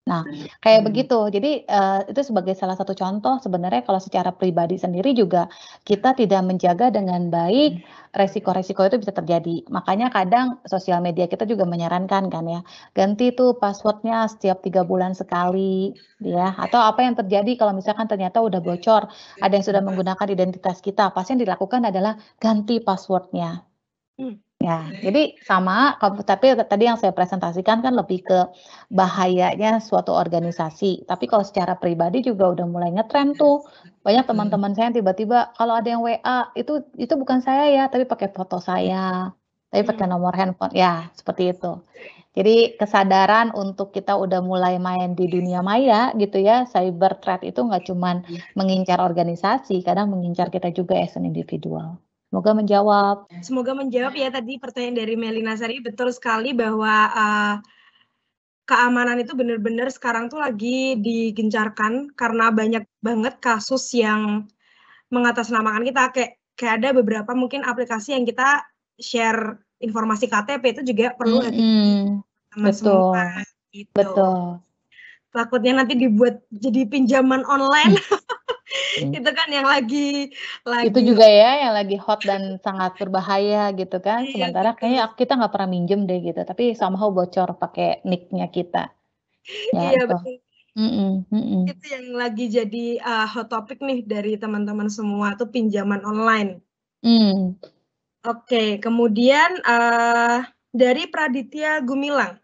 Nah, kayak begitu. Jadi, itu sebagai salah satu contoh sebenarnya kalau secara pribadi sendiri juga kita tidak menjaga dengan baik, resiko-resiko itu bisa terjadi. Makanya kadang sosial media kita juga menyarankan kan ya, ganti tuh password-nya setiap 3 bulan sekali, ya. Atau apa yang terjadi kalau misalkan ternyata udah bocor, ada yang sudah menggunakan identitas kita, pasti yang dilakukan adalah ganti password-nya. Ya, jadi sama, tapi tadi yang saya presentasikan kan lebih ke bahayanya suatu organisasi. Tapi kalau secara pribadi juga udah mulai ngetren tuh. Banyak teman-teman saya yang tiba-tiba kalau ada yang WA, itu bukan saya ya, tapi pakai foto saya, tapi pakai nomor handphone, ya seperti itu. Jadi kesadaran untuk kita udah mulai main di dunia maya gitu ya, cyber threat itu nggak cuman mengincar organisasi, kadang mengincar kita juga as an individual. Semoga menjawab. Semoga menjawab ya tadi pertanyaan dari Melina Sari, betul sekali bahwa keamanan itu benar-benar sekarang tuh lagi digencarkan karena banyak banget kasus yang mengatasnamakan kita, kayak ada beberapa mungkin aplikasi yang kita share informasi KTP itu juga perlu hati-hati sama semua Betul, gitu. betul. Takutnya nanti dibuat jadi pinjaman online. Itu kan yang lagi Itu juga ya yang lagi hot dan sangat berbahaya gitu kan. Iya, Sementara betul. kayaknya kita nggak pernah minjem deh gitu, tapi somehow bocor pakai nick-nya kita. Ya Iya, itu. betul. Itu yang lagi jadi hot topic nih dari teman-teman semua tuh pinjaman online. Oke, kemudian dari Praditya Gumilang,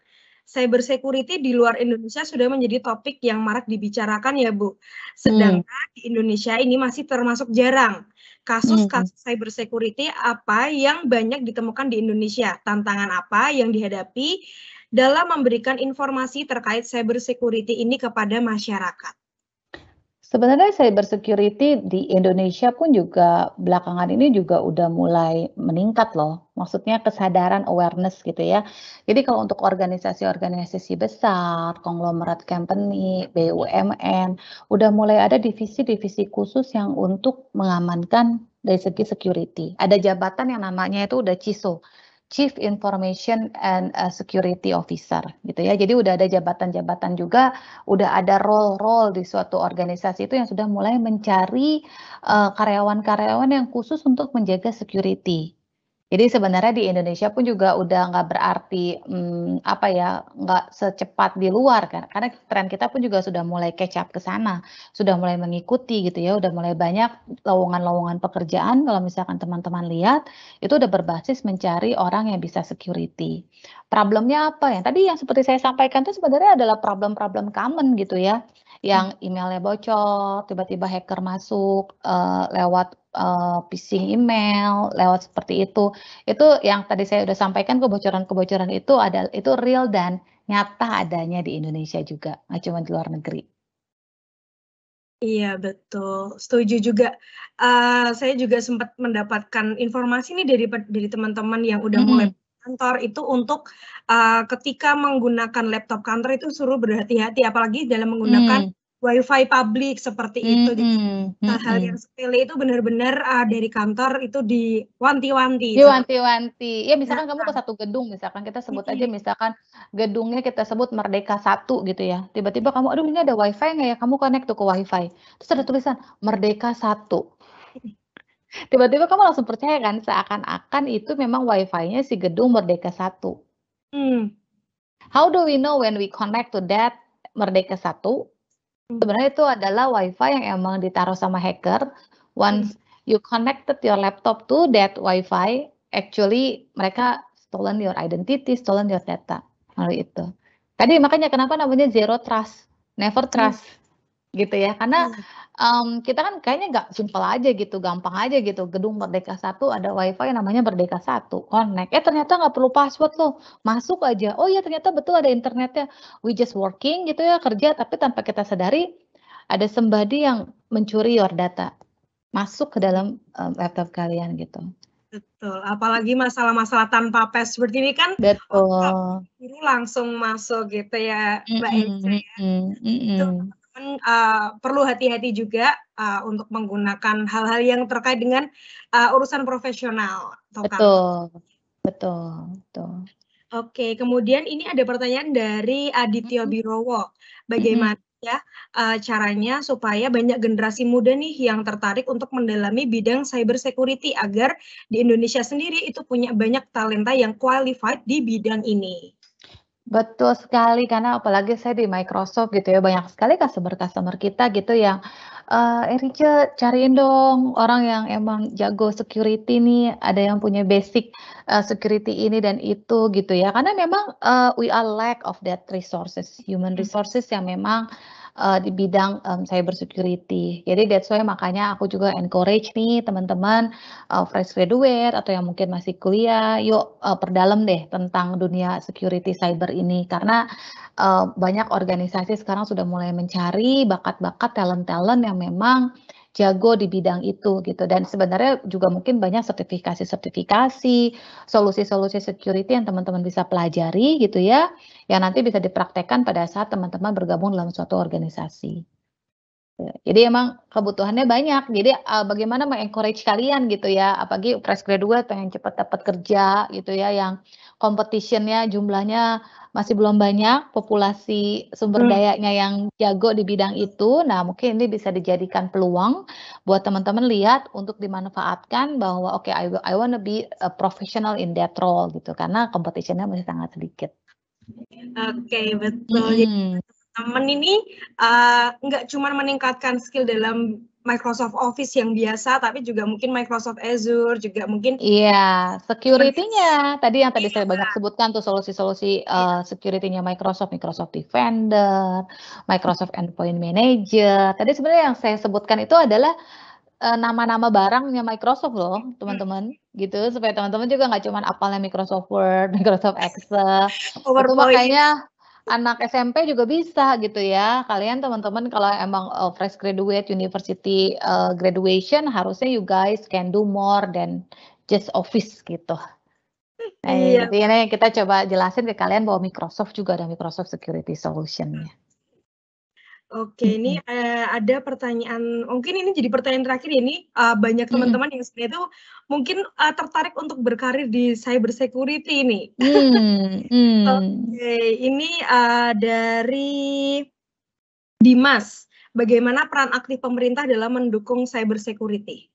cyber security di luar Indonesia sudah menjadi topik yang marak dibicarakan ya Bu. Sedangkan di Indonesia ini masih termasuk jarang. Kasus-kasus cyber security apa yang banyak ditemukan di Indonesia? Tantangan apa yang dihadapi dalam memberikan informasi terkait cyber security ini kepada masyarakat? Sebenarnya cyber security di Indonesia pun juga belakangan ini juga udah mulai meningkat loh. Maksudnya kesadaran awareness gitu ya. Jadi kalau untuk organisasi-organisasi besar, konglomerat company, BUMN, udah mulai ada divisi-divisi khusus yang untuk mengamankan dari segi security. Ada jabatan yang namanya itu udah CISO. Chief Information and Security Officer gitu ya. Jadi udah ada jabatan-jabatan juga, udah ada role-role di suatu organisasi itu yang sudah mulai mencari karyawan-karyawan yang khusus untuk menjaga security. Jadi sebenarnya di Indonesia pun juga udah nggak berarti, apa ya, nggak secepat di luar kan, karena tren kita pun juga sudah mulai catch up ke sana, sudah mulai mengikuti gitu ya, udah mulai banyak lowongan-lowongan pekerjaan kalau misalkan teman-teman lihat, itu udah berbasis mencari orang yang bisa security. Problemnya apa ya, tadi yang seperti saya sampaikan itu sebenarnya adalah problem-problem common gitu ya, yang email-nya bocor, tiba-tiba hacker masuk, lewat, phishing email, lewat seperti itu. Itu yang tadi saya udah sampaikan kebocoran-kebocoran itu real dan nyata adanya di Indonesia juga, nggak cuma di luar negeri. Iya betul, setuju juga. Saya juga sempat mendapatkan informasi nih dari teman-teman yang udah mulai Mhm, kantor itu untuk, ketika menggunakan laptop kantor itu suruh berhati-hati, apalagi dalam menggunakan mmm, WiFi publik seperti itu. Jadi mhm hal-hal yang mhm. sepele itu benar-benar, dari kantor itu diwanti-wanti Diwanti-wanti, ya nah, misalkan kamu ke satu gedung, misalkan kita sebut aja mhm, misalkan gedungnya kita sebut Merdeka 1 gitu ya, tiba-tiba kamu, "Aduh ini ada WiFi nggak ya?" Kamu connect tuh ke WiFi, terus ada tulisan Merdeka 1. Tiba-tiba kamu langsung percaya kan, seakan-akan itu memang WiFi-nya si gedung Merdeka 1. mmm, How do we know when we connect to that Merdeka 1? mhm Sebenarnya itu adalah WiFi yang emang ditaruh sama hacker. mhm, Once you connected your laptop to that WiFi, actually mereka stolen your identity, stolen your data, melalui itu. Tadi makanya kenapa namanya zero trust, never mmm, trust. Gitu ya, karena, mmm, kita kan kayaknya nggak simpel aja gitu, gampang aja gitu, gedung Merdeka 1 ada WiFi namanya Merdeka 1, connect, ternyata nggak perlu password loh, masuk aja, oh iya ternyata betul ada internetnya, we just working gitu ya, kerja tapi tanpa kita sadari, ada somebody yang mencuri your data, masuk ke iya. dalam, laptop kalian gitu. Betul, apalagi masalah-masalah tanpa password ini kan orang Betul, buru-buru langsung masuk gitu ya, Mbak Eza. mhm mhm Itu mhm, teman-teman, perlu hati-hati juga, untuk menggunakan hal-hal yang terkait dengan, urusan profesional atau kantor. betul betul betul, Oke, kemudian ini ada pertanyaan dari Aditya mhm Birowo. mhm. Bagaimana ya, caranya supaya banyak generasi muda nih yang tertarik untuk mendalami bidang cyber security agar di Indonesia sendiri itu punya banyak talenta yang qualified di bidang ini? Betul sekali, karena apalagi saya di Microsoft gitu ya, banyak sekali customer-customer kita gitu yang, Rice cariin dong orang yang emang jago security nih, ada yang punya basic, security ini dan itu gitu ya. Karena memang, we are lack of that resources, human Mmm, resources yang memang, di bidang, cyber security. Jadi that's why makanya aku juga encourage nih teman-teman, fresh graduate atau yang mungkin masih kuliah, yuk, perdalam deh tentang dunia security cyber ini. Karena, banyak organisasi sekarang sudah mulai mencari bakat-bakat, talent-talent yang memang jago di bidang itu, gitu. Dan sebenarnya juga mungkin banyak sertifikasi-sertifikasi, solusi-solusi security yang teman-teman bisa pelajari gitu ya, yang nanti bisa dipraktekkan pada saat teman-teman bergabung dalam suatu organisasi. Jadi emang kebutuhannya banyak. Jadi, bagaimana me-encourage kalian gitu ya, apalagi fresh graduate pengen cepat dapat kerja gitu ya, yang competition-nya jumlahnya masih belum banyak, populasi sumber mmm, dayanya yang jago di bidang itu. Nah, mungkin ini bisa dijadikan peluang buat teman-teman lihat untuk dimanfaatkan bahwa, "Oke, I wanna be a professional in that role," gitu, karena competition-nya masih sangat sedikit. oke betul. Jadi Mhm. temen ini, nggak cuman meningkatkan skill dalam Microsoft Office yang biasa, tapi juga mungkin Microsoft Azure, juga mungkin Iya, temennya security-nya, tadi yang tadi iya saya banyak sebutkan tuh solusi-solusi, security-nya Microsoft, Microsoft Defender, Microsoft Endpoint Manager. Tadi sebenarnya yang saya sebutkan itu adalah, nama-nama barangnya Microsoft loh, mhm, teman-teman, gitu. Supaya teman-teman juga nggak cuman hafalnya Microsoft Word, Microsoft Excel, itu mah PowerPoint. kayaknya anak SMP juga bisa gitu ya. Kalian teman-teman kalau emang, fresh graduate university, graduation harusnya you guys can do more than just Office gitu. Nah, Iya. jadi ini kita coba jelasin ke kalian bahwa Microsoft juga ada Microsoft Security Solution-nya. Oke, ini, ada pertanyaan mungkin ini jadi pertanyaan terakhir ya, ini, banyak Mhm. teman-teman yang sebenarnya tuh mungkin, tertarik untuk berkarir di cyber security nih. Mmm, mmm. Oke, ini, dari Dimas, bagaimana peran aktif pemerintah dalam mendukung cyber security?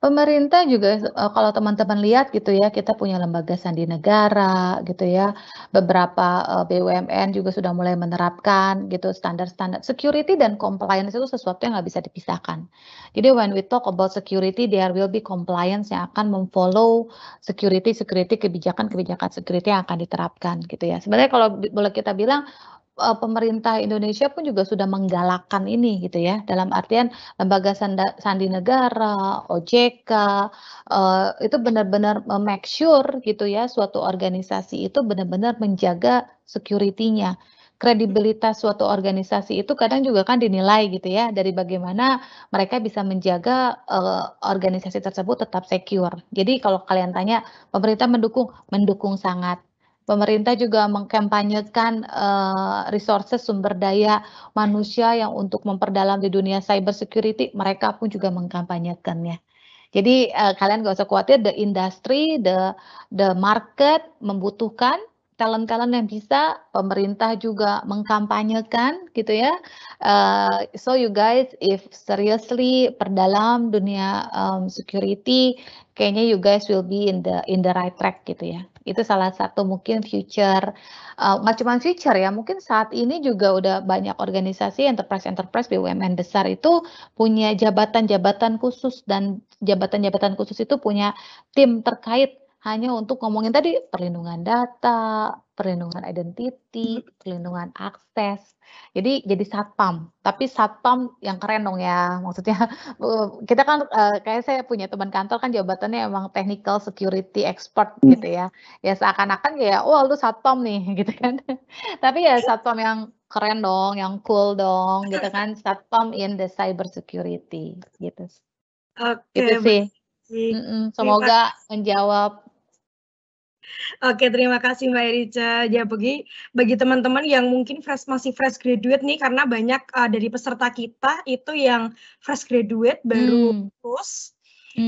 Pemerintah juga kalau teman-teman lihat gitu ya, kita punya lembaga sandi negara gitu ya, beberapa, BUMN juga sudah mulai menerapkan gitu standar-standar security dan compliance itu sesuatu yang nggak bisa dipisahkan. Jadi when we talk about security, there will be compliance yang akan mem-follow security kebijakan-kebijakan security yang akan diterapkan gitu ya. Sebenarnya kalau boleh kita bilang pemerintah Indonesia pun juga sudah menggalakkan ini gitu ya, dalam artian lembaga sandi negara, OJK, itu benar-benar make sure gitu ya, suatu organisasi itu benar-benar menjaga security-nya. Kredibilitas suatu organisasi itu kadang juga kan dinilai gitu ya, dari bagaimana mereka bisa menjaga, organisasi tersebut tetap secure. Jadi kalau kalian tanya, pemerintah mendukung? Mendukung sangat. Pemerintah juga mengkampanyekan, resources sumber daya manusia yang untuk memperdalam di dunia cyber security, mereka pun juga mengkampanyekannya. Jadi, kalian nggak usah khawatir, the industry, the market membutuhkan talent-talent yang bisa, pemerintah juga mengkampanyekan gitu ya. So you guys if seriously perdalam dunia, security, kayaknya you guys will be in the right track gitu ya. Itu salah satu mungkin future, nggak cuma future ya, mungkin saat ini juga udah banyak organisasi enterprise-enterprise BUMN besar itu punya jabatan-jabatan khusus dan jabatan-jabatan khusus itu punya tim terkait hanya untuk ngomongin tadi perlindungan data, perlindungan identiti, perlindungan akses. Jadi satpam, tapi satpam yang keren dong ya, maksudnya, kita kan, kayak saya punya teman kantor kan jabatannya emang technical security expert gitu ya. Ya seakan-akan ya, "Wah lu satpam nih," gitu kan. Tapi ya satpam yang keren dong, yang cool dong gitu kan, satpam in the cyber security gitu. Oke, Itu sih, baik. Terima semoga menjawab. Oke, terima kasih Mbak Erica. Ya, bagi teman-teman yang mungkin masih fresh graduate nih, karena banyak dari peserta kita itu yang fresh graduate baru Mmm, lulus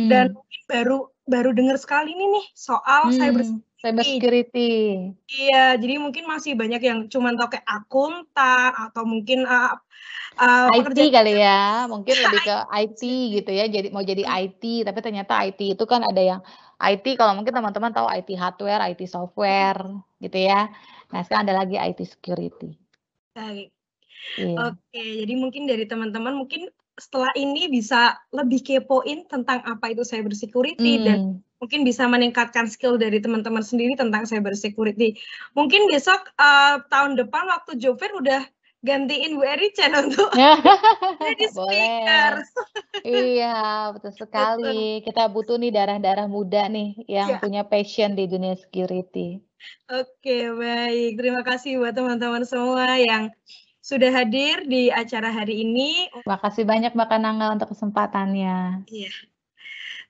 dan mmm, mungkin baru baru dengar sekali ini nih soal cyber cyber security. security. Iya, jadi mungkin masih banyak yang cuman tahu kayak akuntan atau mungkin IT pekerjaan kali ya, mungkin lebih ke IT IT. gitu ya, jadi mau jadi IT, tapi ternyata IT itu kan ada yang IT kalau mungkin teman-teman tahu IT hardware, IT software gitu ya. Nah sekarang ada lagi IT security. Baik. Iya, Oke, jadi mungkin dari teman-teman mungkin setelah ini bisa lebih kepoin tentang apa itu cyber security dan mmm. mungkin bisa meningkatkan skill dari teman-teman sendiri tentang cyber security. Mungkin besok, tahun depan waktu job fair udah gantiin Bu Erica untuk jadi speaker. Boleh. Iya, betul sekali. Betul, Kita butuh nih darah-darah muda nih yang ya. punya passion di dunia security. Oke, baik. Terima kasih buat teman-teman semua yang sudah hadir di acara hari ini. Makasih banyak Mbak Kanangga untuk kesempatannya. Iya,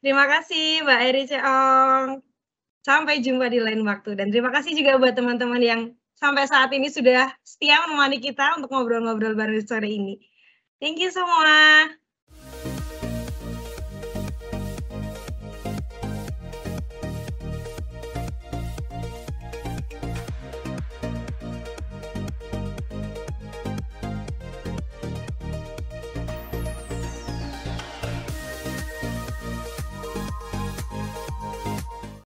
terima kasih Mbak Eri Ceong. Sampai jumpa di lain waktu dan terima kasih juga buat teman-teman yang sampai saat ini sudah setia menemani kita untuk ngobrol-ngobrol bareng sore ini. Thank you semua.